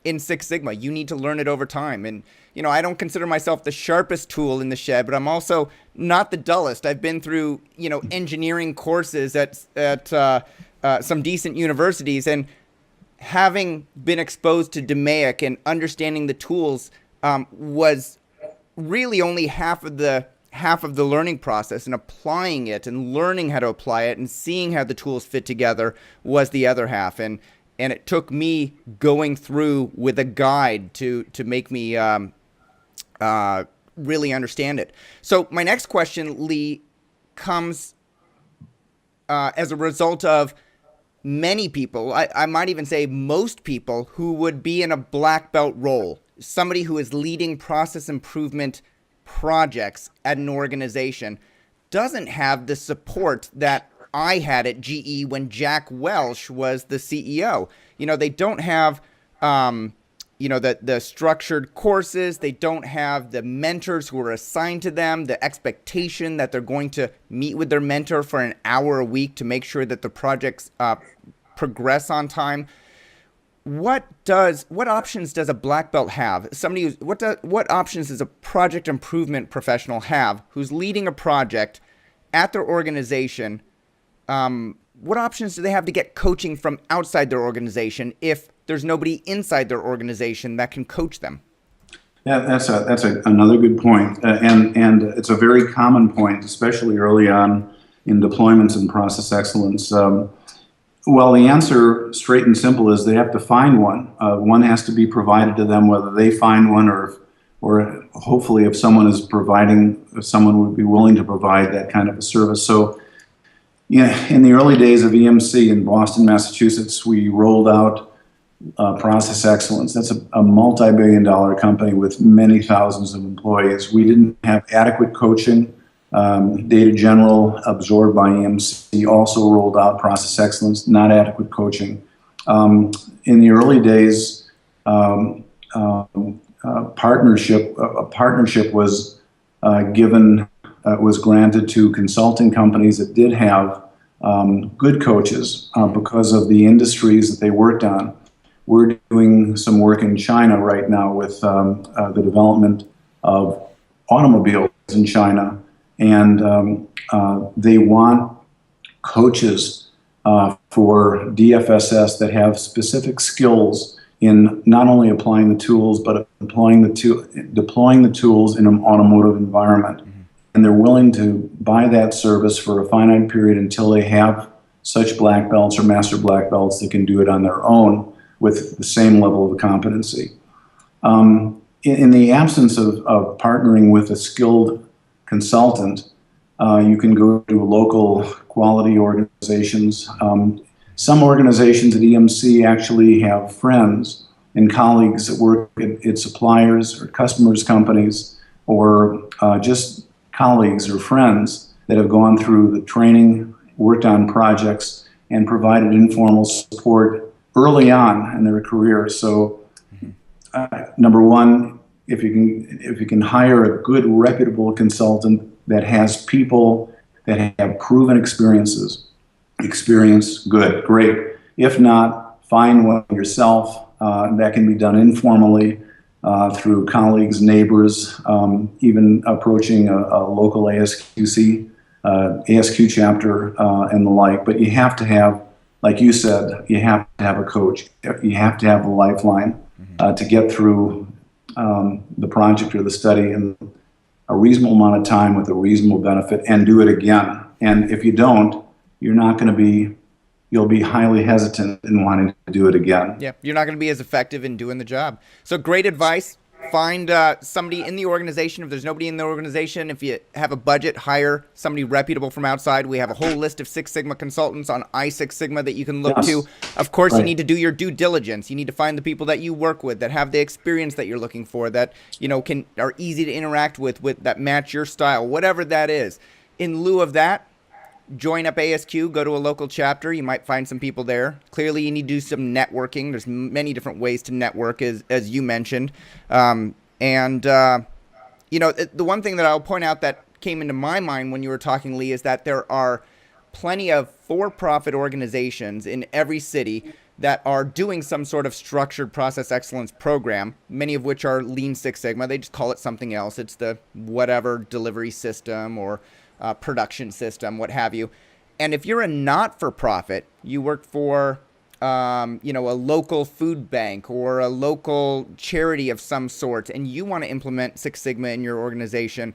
S1: in Six Sigma. You need to learn it over time. And, I don't consider myself the sharpest tool in the shed, but I'm also not the dullest. I've been through, engineering courses at some decent universities, and having been exposed to DMAIC and understanding the tools was really only half of the learning process, and applying it and learning how to apply it and seeing how the tools fit together was the other half. And it took me going through with a guide to make me really understand it. So my next question, Lee, comes as a result of many people, I might even say most people, who would be in a black belt role, somebody who is leading process improvement projects at an organization, doesn't have the support that I had at GE when Jack Welch was the CEO. They don't have the structured courses. They don't have the mentors who are assigned to them, the expectation that they're going to meet with their mentor for an hour a week to make sure that the projects progress on time. What options does a black belt have? What options does a project improvement professional have who's leading a project at their organization? What options do they have to get coaching from outside their organization if there's nobody inside their organization that can coach them?
S2: Yeah, that's another good point, and it's a very common point, especially early on in deployments and process excellence. Well, the answer, straight and simple, is they have to find one. One has to be provided to them, whether they find one or hopefully if someone would be willing to provide that kind of a service. So, in the early days of EMC in Boston, Massachusetts, we rolled out Process Excellence. That's a multi-billion-dollar company with many thousands of employees. We didn't have adequate coaching. Data General, absorbed by EMC, also rolled out Process Excellence, not adequate coaching. In the early days, a partnership was granted to consulting companies that did have good coaches because of the industries that they worked on. We're doing some work in China right now with the development of automobiles in China. And they want coaches for DFSS that have specific skills in not only applying the tools, but deploying the tools in an automotive environment. Mm-hmm. And they're willing to buy that service for a finite period until they have such black belts or master black belts that can do it on their own with the same level of competency. In the absence of partnering with a skilled consultant, you can go to local quality organizations. Some organizations at EMC actually have friends and colleagues that work at suppliers or customers' companies, or just colleagues or friends that have gone through the training, worked on projects, and provided informal support early on in their career. So, number one, if you can hire a good, reputable consultant that has people that have proven experience, good, great. If not, find one yourself. That can be done informally through colleagues, neighbors, even approaching a local ASQ chapter and the like. But you have to have, like you said, you have to have a coach. You have to have a lifeline to get through the project or the study in a reasonable amount of time with a reasonable benefit, and do it again. And if you don't, you'll be highly hesitant in wanting to do it again.
S1: Yeah, you're not going to be as effective in doing the job. So great advice. Find somebody in the organization. If there's nobody in the organization, if you have a budget, hire somebody reputable from outside. We have a whole list of Six Sigma consultants on Six Sigma that you can look to. Of course, You need to do your due diligence. You need to find the people that you work with that have the experience that you're looking for, that are easy to interact with that match your style, whatever that is. In lieu of that, join up ASQ, go to a local chapter. You might find some people there. Clearly, you need to do some networking. There's many different ways to network, as you mentioned. The one thing that I'll point out that came into my mind when you were talking, Lee, is that there are plenty of for-profit organizations in every city that are doing some sort of structured process excellence program, many of which are Lean Six Sigma. They just call it something else. It's the whatever delivery system or production system, what have you. And if you're a not-for-profit, you work for a local food bank or a local charity of some sort, and you want to implement Six Sigma in your organization,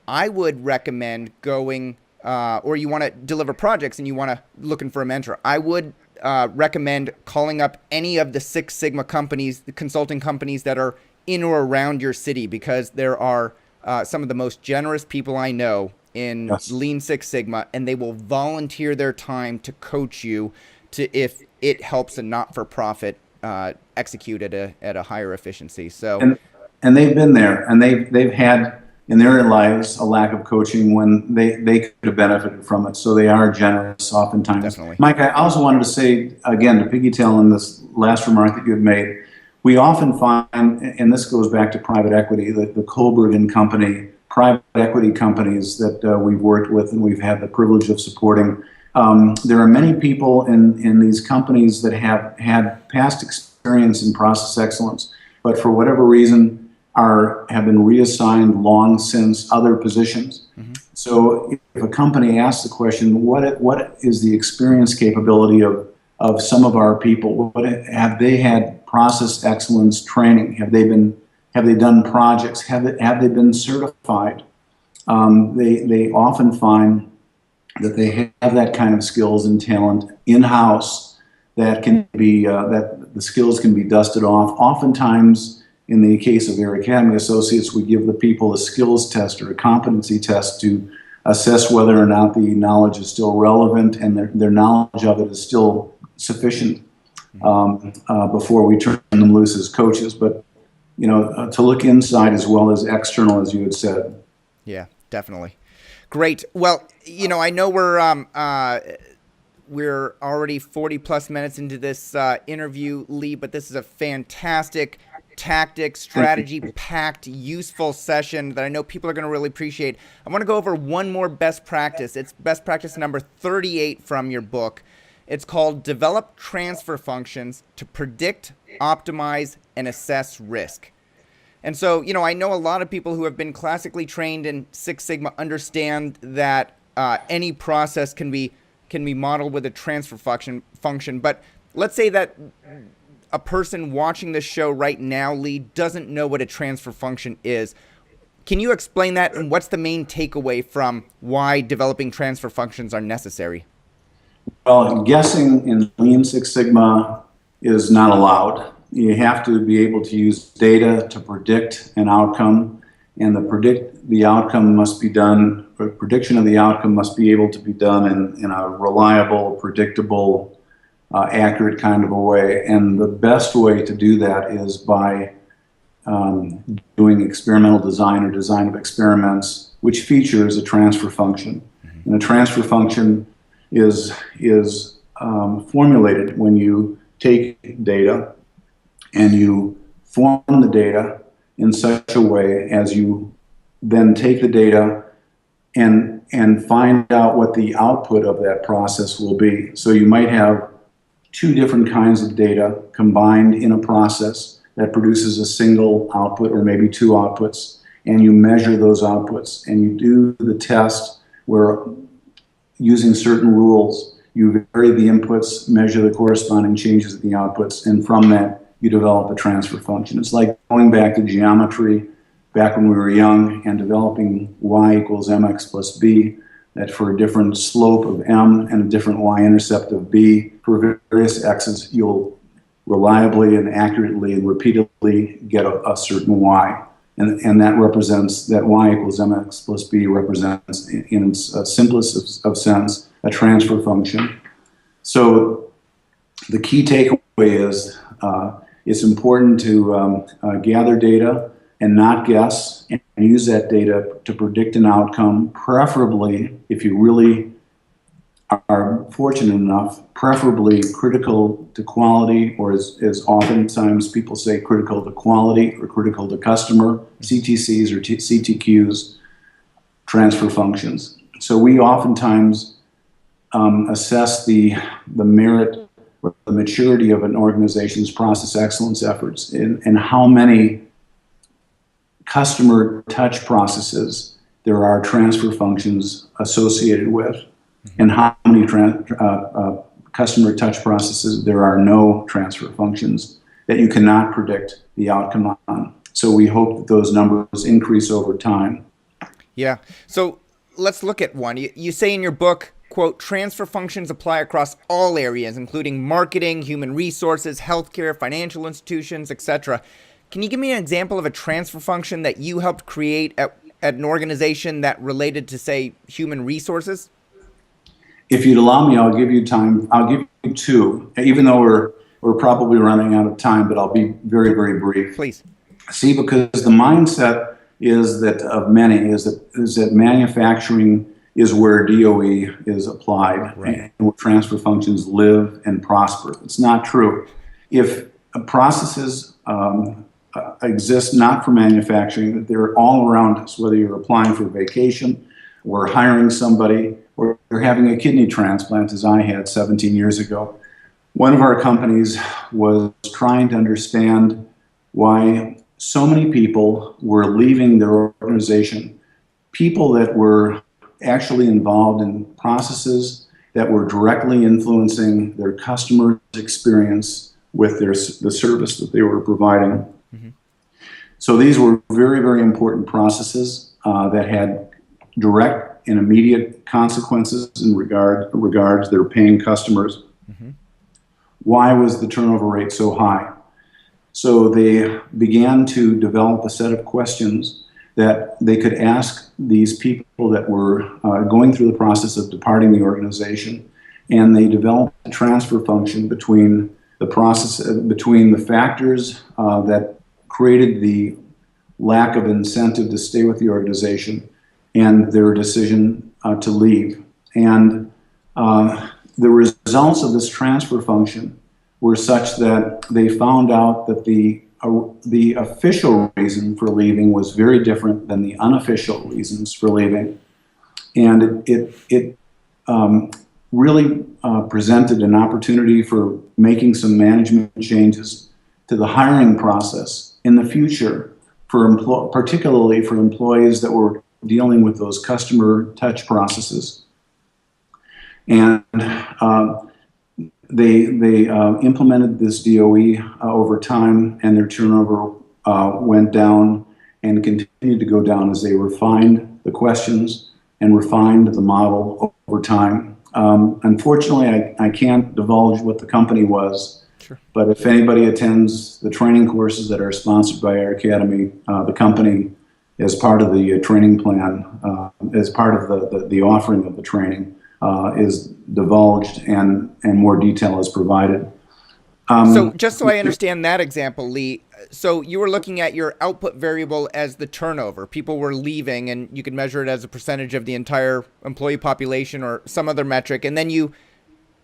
S1: I would recommend going, or you want to deliver projects and you want to looking for a mentor, I would recommend calling up any of the Six Sigma companies, the consulting companies that are in or around your city, because there are some of the most generous people I know in Lean Six Sigma, and they will volunteer their time to coach you to if it helps a not-for-profit execute at a higher efficiency. So,
S2: and they've been there, and they've had in their lives a lack of coaching when they could have benefited from it. So they are generous oftentimes.
S1: Definitely.
S2: Mike, I also wanted to say, again, to piggytail on this last remark that you had made, we often find, and this goes back to private equity, the Kohlberg and Company, private equity companies that we've worked with and we've had the privilege of supporting. There are many people in these companies that have had past experience in process excellence, but for whatever reason have been reassigned long since other positions. Mm-hmm. So if a company asks the question, what is the experience capability of some of our people? Have they had process excellence training? Have they done projects? Have they been certified? They often find that they have that kind of skills and talent in-house that can be that the skills can be dusted off. Oftentimes, in the case of Air Academy Associates, we give the people a skills test or a competency test to assess whether or not the knowledge is still relevant and their knowledge of it is still sufficient before we turn them loose as coaches. But to look inside as well as external, as you had said.
S1: Yeah, definitely. Great. Well, I know we're already 40 plus minutes into this interview, Lee, but this is a fantastic tactics, strategy-packed, useful session that I know people are going to really appreciate. I want to go over one more best practice. It's best practice number 38 from your book. It's called Develop Transfer Functions to Predict, Optimize, and Assess Risk. And so, I know a lot of people who have been classically trained in Six Sigma understand that any process can be modeled with a transfer function. But let's say that a person watching this show right now, Lee, doesn't know what a transfer function is. Can you explain that, and what's the main takeaway from why developing transfer functions are necessary?
S2: Well, guessing in Lean Six Sigma is not allowed. You have to be able to use data to predict an outcome, and the outcome must be done, or prediction of the outcome must be able to be done in a reliable, predictable, accurate kind of a way. And the best way to do that is by doing experimental design or design of experiments, which features a transfer function. Mm-hmm. And a transfer function is formulated when you take data and you form the data in such a way as you then take the data and find out what the output of that process will be. So you might have two different kinds of data combined in a process that produces a single output or maybe two outputs, and you measure those outputs and you do the test where, using certain rules, you vary the inputs, measure the corresponding changes in the outputs, and from that you develop a transfer function. It's like going back to geometry back when we were young and developing y equals mx plus b, that for a different slope of m and a different y-intercept of b, for various x's, you'll reliably and accurately and repeatedly get a certain y. And that represents, that y equals mx plus b represents, in its simplest of sense, a transfer function. So the key takeaway is it's important to gather data and not guess, and use that data to predict an outcome, preferably, if you really are fortunate enough, preferably critical to quality, or as oftentimes people say, critical to quality or critical to customer, CTCs or CTQs. transfer functions. So we oftentimes assess the merit or the maturity of an organization's process excellence efforts and how many customer touch processes there are transfer functions associated with, and how many customer touch processes there are no transfer functions that you cannot predict the outcome on. So we hope that those numbers increase over time.
S1: Yeah. So let's look at one. You say in your book, quote, transfer functions apply across all areas, including marketing, human resources, healthcare, financial institutions, etc. Can you give me an example of a transfer function that you helped create at an organization that related to, say, human resources?
S2: If you'd allow me, I'll give you time. I'll give you two, even though we're probably running out of time, but I'll be very, very brief.
S1: Please.
S2: See, because the mindset is that of many is that manufacturing is where DOE is applied, right, and where transfer functions live and prosper. It's not true. If processes exist not for manufacturing, they're all around us, whether you're applying for vacation or hiring somebody or you're having a kidney transplant, as I had 17 years ago. One of our companies was trying to understand why so many people were leaving their organization, people that were actually involved in processes that were directly influencing their customer's experience with the service that they were providing. Mm-hmm. So these were very, very important processes that had direct and immediate consequences in regards their paying customers. Mm-hmm. Why was the turnover rate so high? So they began to develop a set of questions that they could ask these people that were going through the process of departing the organization, and they developed a transfer function between the factors that created the lack of incentive to stay with the organization and their decision to leave. And the results of this transfer function were such that they found out that the official reason for leaving was very different than the unofficial reasons for leaving. And it really presented an opportunity for making some management changes to the hiring process in the future, particularly for employees that were dealing with those customer touch processes. And they implemented this DOE over time, and their turnover went down and continued to go down as they refined the questions and refined the model over time. Unfortunately, I can't divulge what the company was, sure, but if anybody attends the training courses that are sponsored by our academy, the company, as part of the training plan, as part of the offering of the training, is divulged and more detail is provided.
S1: So just so I understand that example, Lee, so you were looking at your output variable as the turnover. People were leaving, and you could measure it as a percentage of the entire employee population or some other metric. And then you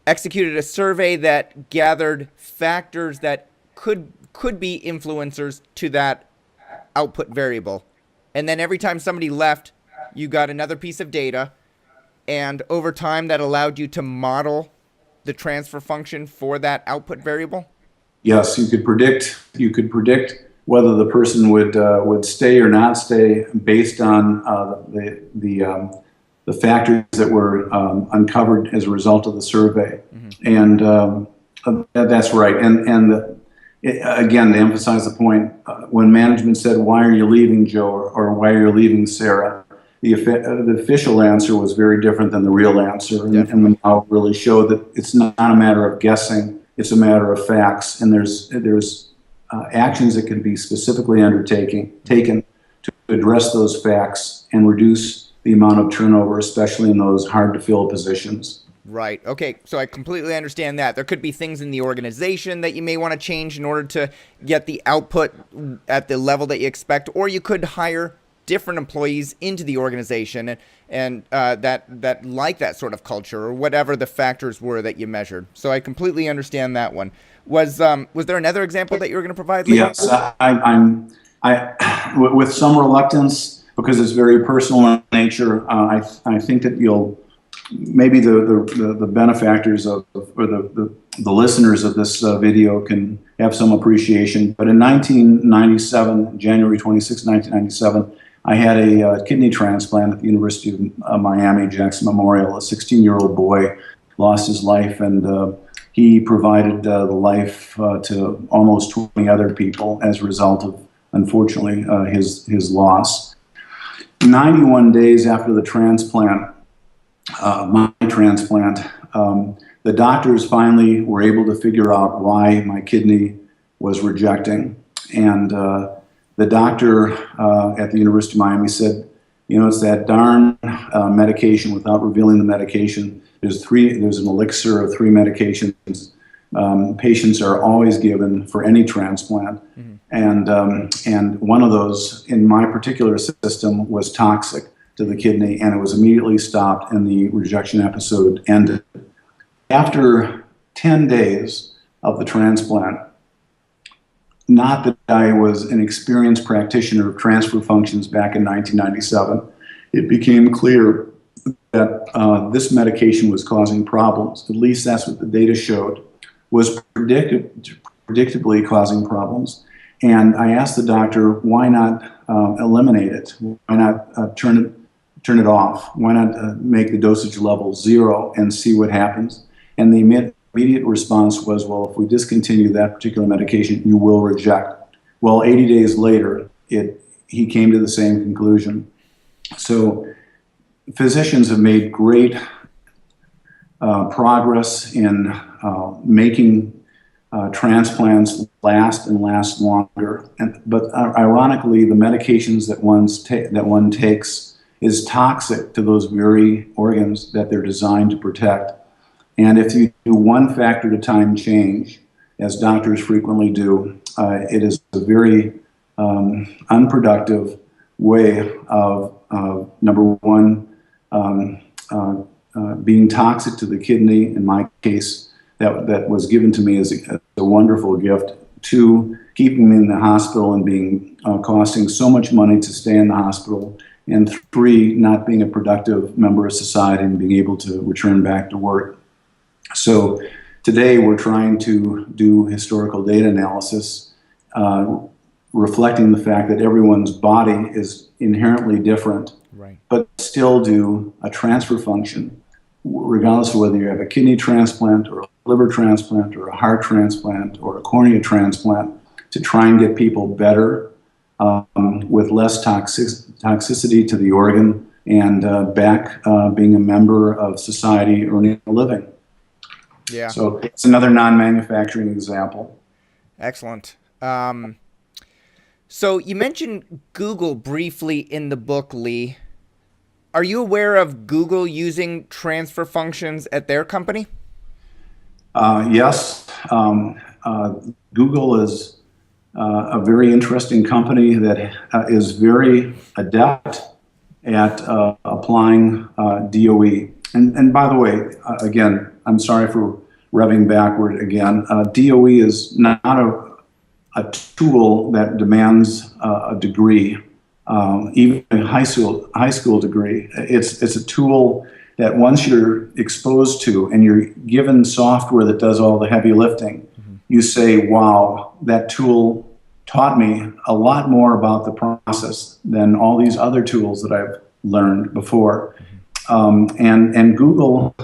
S1: executed a survey that gathered factors that could be influencers to that output variable. And then every time somebody left, you got another piece of data. And over time, that allowed you to model the transfer function for that output variable?
S2: Yes, you could predict whether the person would stay or not stay based on the factors that were uncovered as a result of the survey. Mm-hmm. And that's right. And again, to emphasize the point, when management said, "Why are you leaving, Joe?" or "Why are you leaving, Sarah?" The official answer was very different than the real answer, and the model really showed that it's not a matter of guessing; it's a matter of facts. And there's actions that can be specifically taken to address those facts and reduce the amount of turnover, especially in those hard to fill positions.
S1: Right. Okay. So I completely understand that. There could be things in the organization that you may want to change in order to get the output at the level that you expect, or you could hire different employees into the organization and that like that sort of culture, or whatever the factors were that you measured. So I completely understand that one. Was there another example that you were going to provide, Lee?
S2: Yes, I with some reluctance, because it's very personal in nature. I think that maybe the benefactors or the listeners of this video can have some appreciation. But in 1997, January 26, 1997, I had a kidney transplant at the University of Miami, Jackson Memorial. A 16-year-old boy lost his life, and he provided the life to almost 20 other people as a result of, unfortunately, his loss. 91 days after the transplant, my transplant, the doctors finally were able to figure out why my kidney was rejecting. And the doctor at the University of Miami said, it's that darn medication, without revealing the medication. There's an elixir of 3 medications patients are always given for any transplant. Mm-hmm. And one of those in my particular system was toxic to the kidney, and it was immediately stopped, and the rejection episode ended. After 10 days of the transplant, not that I was an experienced practitioner of transfer functions back in 1997, it became clear that this medication was causing problems. At least that's what the data showed, was predictably causing problems. And I asked the doctor, why not eliminate it? Why not turn it off? Why not make the dosage level 0 and see what happens? And the immediate response was, well, if we discontinue that particular medication, you will reject. Well, 80 days later, he came to the same conclusion. So physicians have made great progress in making transplants last and last longer. But ironically, the medications that one takes is toxic to those very organs that they're designed to protect. And if you do one factor at a time change, as doctors frequently do, it is a very unproductive way of, number one, being toxic to the kidney. In my case, that was given to me as a wonderful gift. 2, keeping me in the hospital and being costing so much money to stay in the hospital. And 3, not being a productive member of society and being able to return back to work. So today we're trying to do historical data analysis, reflecting the fact that everyone's body is inherently different, right, but still do a transfer function, regardless of whether you have a kidney transplant or a liver transplant or a heart transplant or a cornea transplant, to try and get people better with less toxicity to the organ and back being a member of society, earning a living.
S1: Yeah.
S2: So it's another non-manufacturing example.
S1: Excellent. So you mentioned Google briefly in the book, Lee. Are you aware of Google using transfer functions at their company?
S2: Yes. Google is a very interesting company that is very adept at applying DOE. And by the way, again, I'm sorry for revving backward again. DOE is not a tool that demands a degree, even a high school degree. It's a tool that once you're exposed to and you're given software that does all the heavy lifting, mm-hmm, you say, wow, that tool taught me a lot more about the process than all these other tools that I've learned before. Mm-hmm. And Google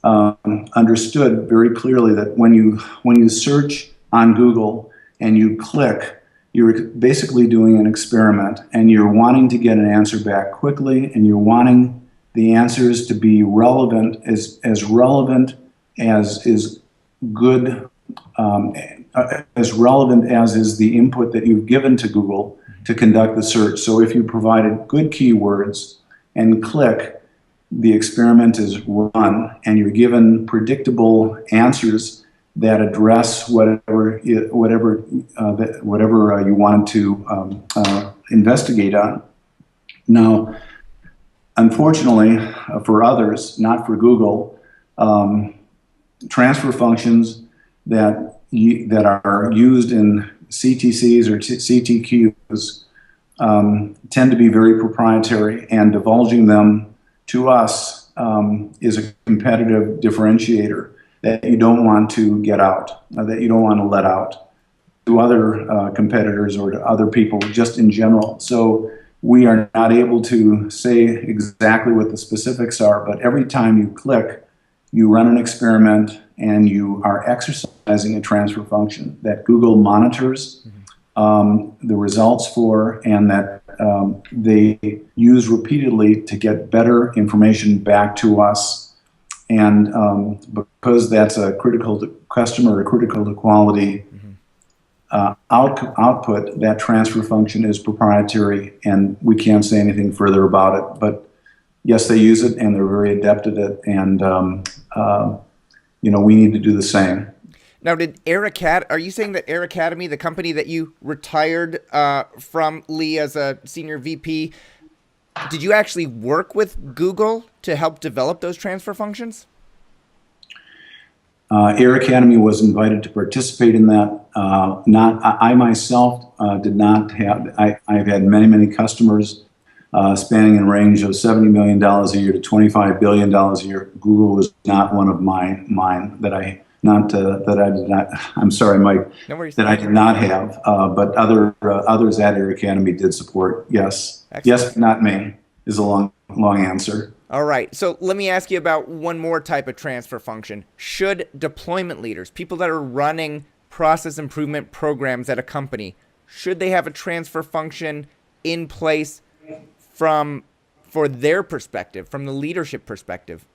S2: understood very clearly that when you search on Google and you click, you're basically doing an experiment, and you're wanting to get an answer back quickly, and you're wanting the answers to be relevant, as relevant as is good, as relevant as is the input that you've given to Google to conduct the search. So if you provided good keywords and click, the experiment is run, and you're given predictable answers that address whatever you wanted to investigate on. Now, unfortunately for others, not for Google, transfer functions that are used in CTCs or CTQs tend to be very proprietary, and divulging them to us is a competitive differentiator that you don't want to get out, that you don't want to let out to other competitors or to other people just in general. So we are not able to say exactly what the specifics are, but every time you click, you run an experiment and you are exercising a transfer function that Google monitors the results for, and that they use repeatedly to get better information back to us. And because that's a critical to customer or critical to quality output, that transfer function is proprietary, and we can't say anything further about it. But yes, they use it, and they're very adept at it, and we need to do the same.
S1: Now, are you saying that Air Academy, the company that you retired from, Lee, as a senior VP, did you actually work with Google to help develop those transfer functions?
S2: Air Academy was invited to participate in that. I myself did not have. I've had many customers spanning in range of $70 million a year to $25 billion a year. Google was not one of mine that I did not. I'm sorry, Mike.
S1: No worries.
S2: That I did not have, but others at Air Academy did support. Yes.
S1: Excellent.
S2: Yes, but not me is a long answer.
S1: All right. So let me ask you about one more type of transfer function. Should deployment leaders, people that are running process improvement programs at a company, should they have a transfer function in place for their perspective, from the leadership perspective?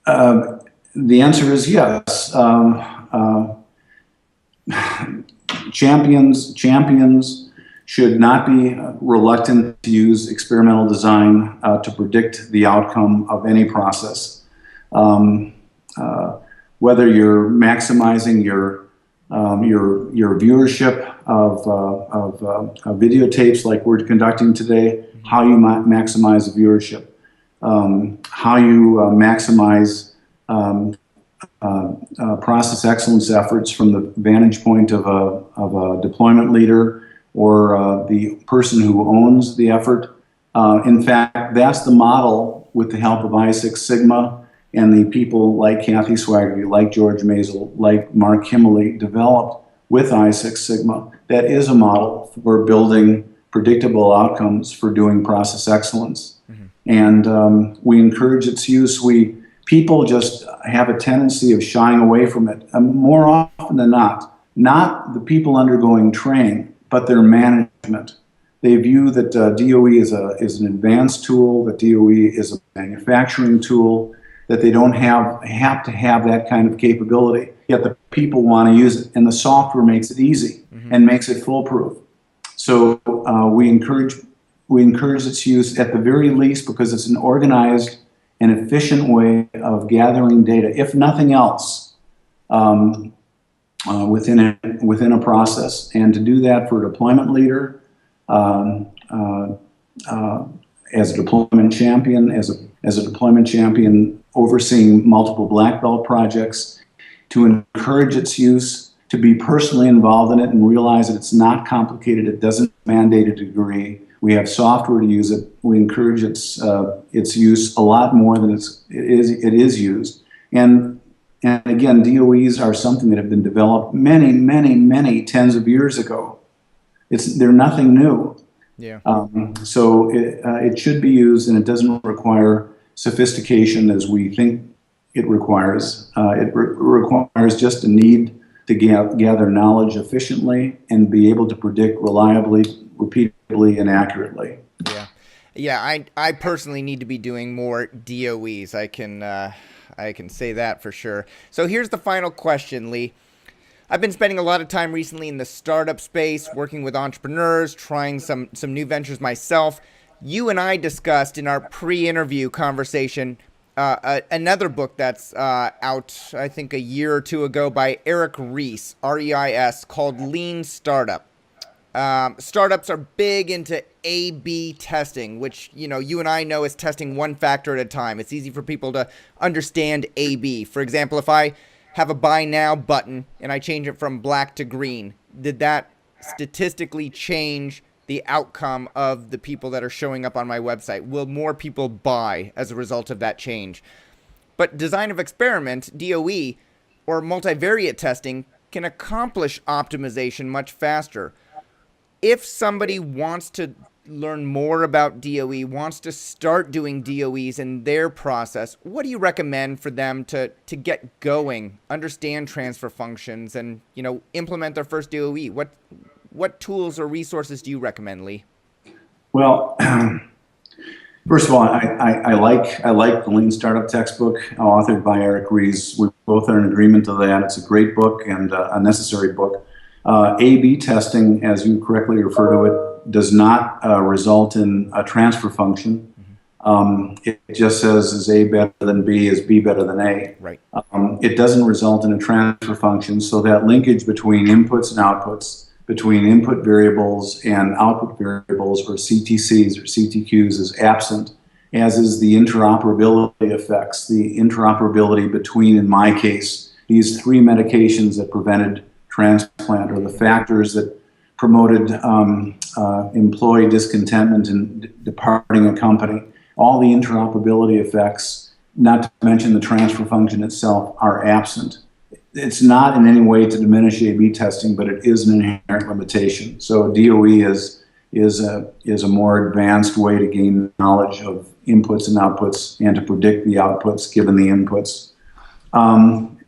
S2: The answer is yes. Champions should not be reluctant to use experimental design to predict the outcome of any process. Whether you're maximizing your viewership of videotapes like we're conducting today, how you maximize the viewership, how you maximize process excellence efforts from the vantage point of a deployment leader or the person who owns the effort. In fact, that's the model with the help of Six Sigma and the people like Kathy Swaggerty, like George Mazel, like Mark Himmeley developed with Six Sigma. That is a model for building predictable outcomes for doing process excellence. And we encourage its use. People just have a tendency of shying away from it. More often than not the people undergoing training, but their management. They view that DOE is an advanced tool, that DOE is a manufacturing tool, that they don't have to have that kind of capability, yet the people want to use it, and the software makes it easy and makes it foolproof. So we encourage its use at the very least because it's an organized and efficient way of gathering data, if nothing else, within a process. And to do that for a deployment leader, as a deployment champion, as a deployment champion overseeing multiple black belt projects, to encourage its use, to be personally involved in it and realize that it's not complicated, it doesn't mandate a degree. We have software to use it. We encourage its use a lot more than it is used. And again, DOEs are something that have been developed many tens of years ago. They're nothing new.
S1: Yeah.
S2: So it should be used, and it doesn't require sophistication as we think it requires. It requires just a need to gather knowledge efficiently and be able to predict reliably, repeatably, and accurately.
S1: Yeah. I personally need to be doing more DOEs. I can say that for sure. So here's the final question, Lee. I've been spending a lot of time recently in the startup space, working with entrepreneurs, trying some new ventures myself. You and I discussed in our pre-interview conversation another book that's out, I think, a year or two ago by Eric Ries, R-E-I-S, called Lean Startup. Startups are big into A/B testing, which, you and I know is testing one factor at a time. It's easy for people to understand A/B. For example, if I have a buy now button and I change it from black to green, did that statistically change the outcome of the people that are showing up on my website? Will more people buy as a result of that change? But design of experiment, DOE, or multivariate testing can accomplish optimization much faster. If somebody wants to learn more about DOE, wants to start doing DOEs in their process, what do you recommend for them to get going, understand transfer functions, and implement their first DOE? What tools or resources do you recommend, Lee?
S2: Well, first of all, I like the Lean Startup textbook authored by Eric Ries. We both are in agreement to that. It's a great book and a necessary book. A/B testing, as you correctly refer to it, does not result in a transfer function. It just says, is A better than B, is B better than A?
S1: Right.
S2: It doesn't result in a transfer function, so that linkage between inputs and outputs, between input variables and output variables, or CTCs or CTQs, is absent, as is the interoperability effects, the interoperability between, in my case, these three medications that prevented transplant, or the factors that promoted employee discontentment and departing a company. All the interoperability effects, not to mention the transfer function itself, are absent. It's not in any way to diminish A/B testing, but it is an inherent limitation. So DOE is a more advanced way to gain knowledge of inputs and outputs and to predict the outputs given the inputs.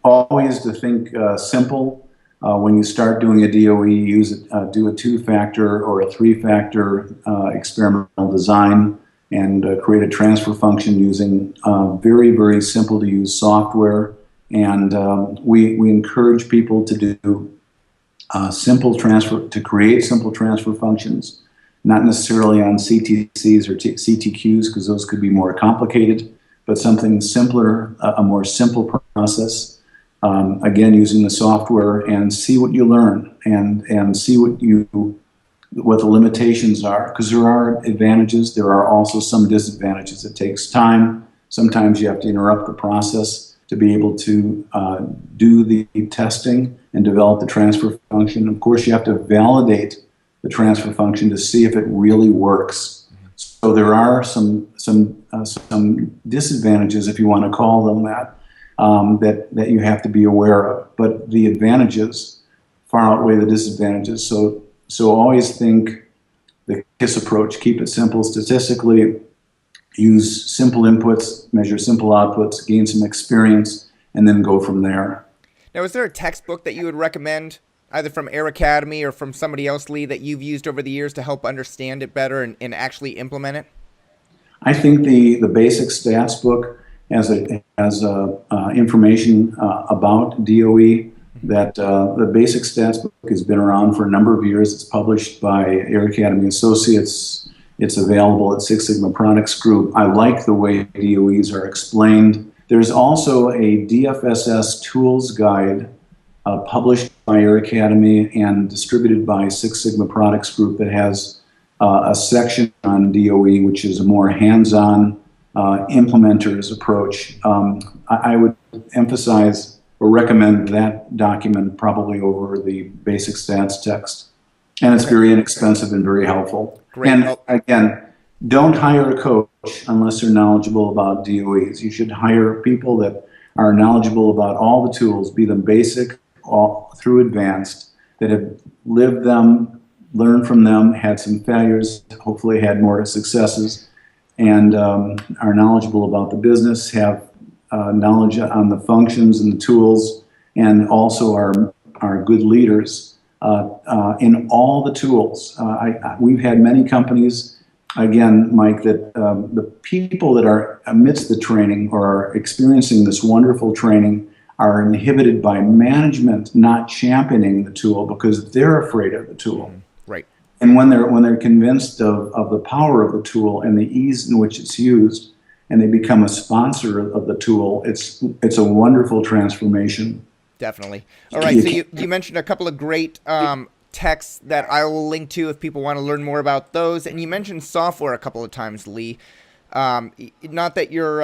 S2: Always to think simple. When you start doing a DOE, do a 2-factor or a 3-factor experimental design, and create a transfer function using very, very simple to use software. And we encourage people to do to create simple transfer functions, not necessarily on CTCs or CTQs, because those could be more complicated, but something simpler, a more simple process. Again, using the software, and see what you learn, and see what the limitations are, because there are advantages. There are also some disadvantages. It takes time. Sometimes you have to interrupt the process to be able to do the testing and develop the transfer function. Of course, you have to validate the transfer function to see if it really works. So there are some disadvantages, if you want to call them that. That you have to be aware of, but the advantages far outweigh the disadvantages. So always think the KISS approach: keep it simple statistically, use simple inputs, measure simple outputs, gain some experience, and then go from there.
S1: Now, is there a textbook that you would recommend, either from Air Academy or from somebody else, Lee, that you've used over the years to help understand it better and actually implement it?
S2: I think the basic stats book has information about DOE. That the basic stats book has been around for a number of years. It's published by Air Academy Associates. It's available at Six Sigma Products Group. I like the way DOEs are explained. There's also a DFSS tools guide published by Air Academy and distributed by Six Sigma Products Group that has a section on DOE, which is a more hands-on implementer's approach. I would emphasize or recommend that document probably over the basic stats text. And it's very inexpensive and very helpful.
S1: Great.
S2: And again, don't hire a coach unless they're knowledgeable about DOEs. You should hire people that are knowledgeable about all the tools, be them basic all through advanced, that have lived them, learned from them, had some failures, hopefully had more successes, and are knowledgeable about the business, have knowledge on the functions and the tools, and also are good leaders in all the tools. We've had many companies, again, Mike, that the people that are amidst the training or are experiencing this wonderful training are inhibited by management not championing the tool because they're afraid of the tool.
S1: Right.
S2: And when they're convinced of the power of the tool and the ease in which it's used, and they become a sponsor of the tool, it's a wonderful transformation.
S1: Definitely. All right. So you mentioned a couple of great texts that I will link to if people want to learn more about those. And you mentioned software a couple of times, Lee. Not that you're,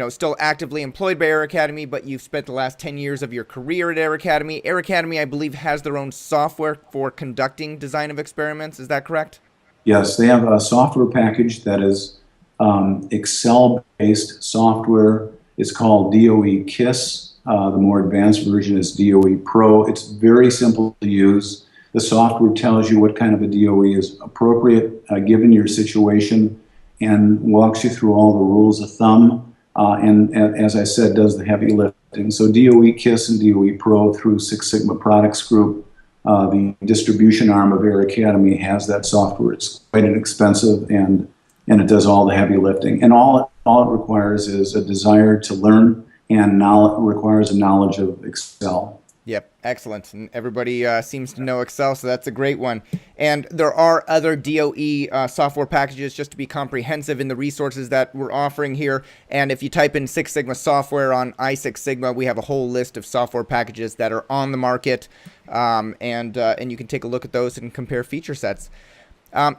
S1: still actively employed by Air Academy, but you've spent the last 10 years of your career at Air Academy. Air Academy, I believe, has their own software for conducting design of experiments. Is that correct?
S2: Yes, they have a software package that is Excel-based software. It's called DOE KISS. The more advanced version is DOE Pro. It's very simple to use. The software tells you what kind of a DOE is appropriate given your situation and walks you through all the rules of thumb. And as I said, does the heavy lifting. So DOE KISS and DOE Pro through Six Sigma Products Group. The distribution arm of Air Academy has that software. It's quite inexpensive, and it does all the heavy lifting. And all it requires is a desire to learn, and requires a knowledge of Excel.
S1: Yep, excellent. And everybody seems to know Excel, so that's a great one. And there are other DOE software packages, just to be comprehensive in the resources that we're offering here. And if you type in Six Sigma software on Six Sigma, we have a whole list of software packages that are on the market, and you can take a look at those and compare feature sets.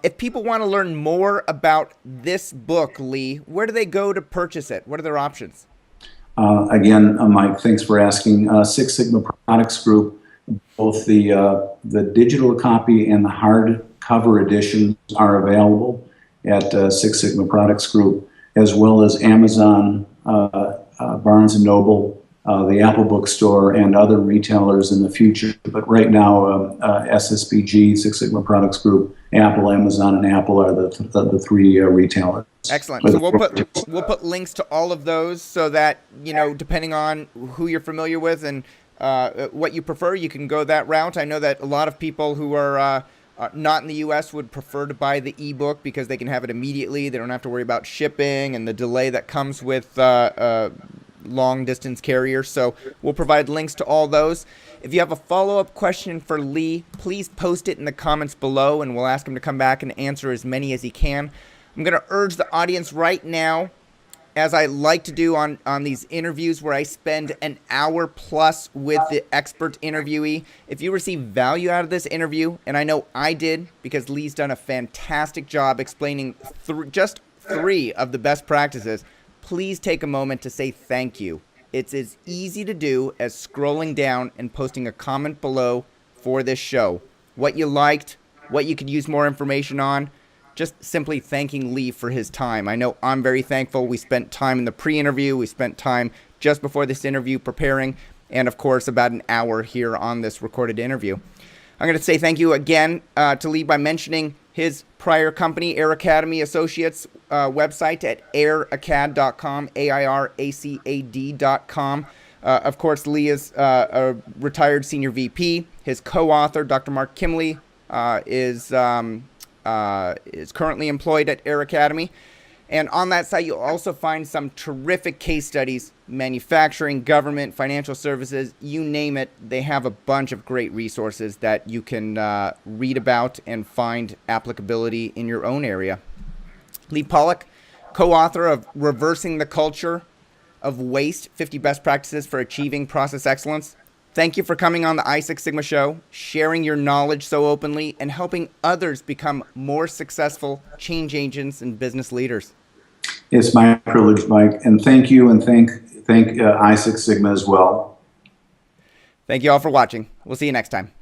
S1: If people want to learn more about this book, Lee, where do they go to purchase it? What are their options?
S2: Again, Mike, thanks for asking. Six Sigma Products Group, both the digital copy and the hardcover editions are available at Six Sigma Products Group, as well as Amazon, Barnes & Noble, the Apple Bookstore, and other retailers in the future. But right now, SSBG, Six Sigma Products Group, Apple, Amazon, and Apple are the three retailers.
S1: Excellent. So we'll put links to all of those so that, depending on who you're familiar with and what you prefer, you can go that route. I know that a lot of people who are not in the U.S. would prefer to buy the ebook because they can have it immediately. They don't have to worry about shipping and the delay that comes with long distance carriers. So we'll provide links to all those. If you have a follow-up question for Lee, please post it in the comments below and we'll ask him to come back and answer as many as he can. I'm going to urge the audience right now, as I like to do on these interviews where I spend an hour plus with the expert interviewee. If you receive value out of this interview, and I know I did because Lee's done a fantastic job explaining just 3 of the best practices, please take a moment to say thank you. It's as easy to do as scrolling down and posting a comment below for this show. What you liked, what you could use more information on, just simply thanking Lee for his time. I know I'm very thankful. We spent time in the pre-interview. We spent time just before this interview preparing, and of course about an hour here on this recorded interview. I'm going to say thank you again to Lee by mentioning his prior company, Air Academy Associates website at airacad.com, airacad.com. Of course, Lee is a retired senior VP. His co-author, Dr. Mark Kimley, is currently employed at Air Academy. And on that site, you'll also find some terrific case studies, manufacturing, government, financial services, you name it. They have a bunch of great resources that you can read about and find applicability in your own area. Lee Pollock, co-author of Reversing the Culture of Waste, 50 Best Practices for Achieving Process Excellence. Thank you for coming on the Six Sigma Show, sharing your knowledge so openly, and helping others become more successful change agents and business leaders.
S2: It's my privilege, Mike, and thank you, and thank Six Sigma as well.
S1: Thank you all for watching. We'll see you next time.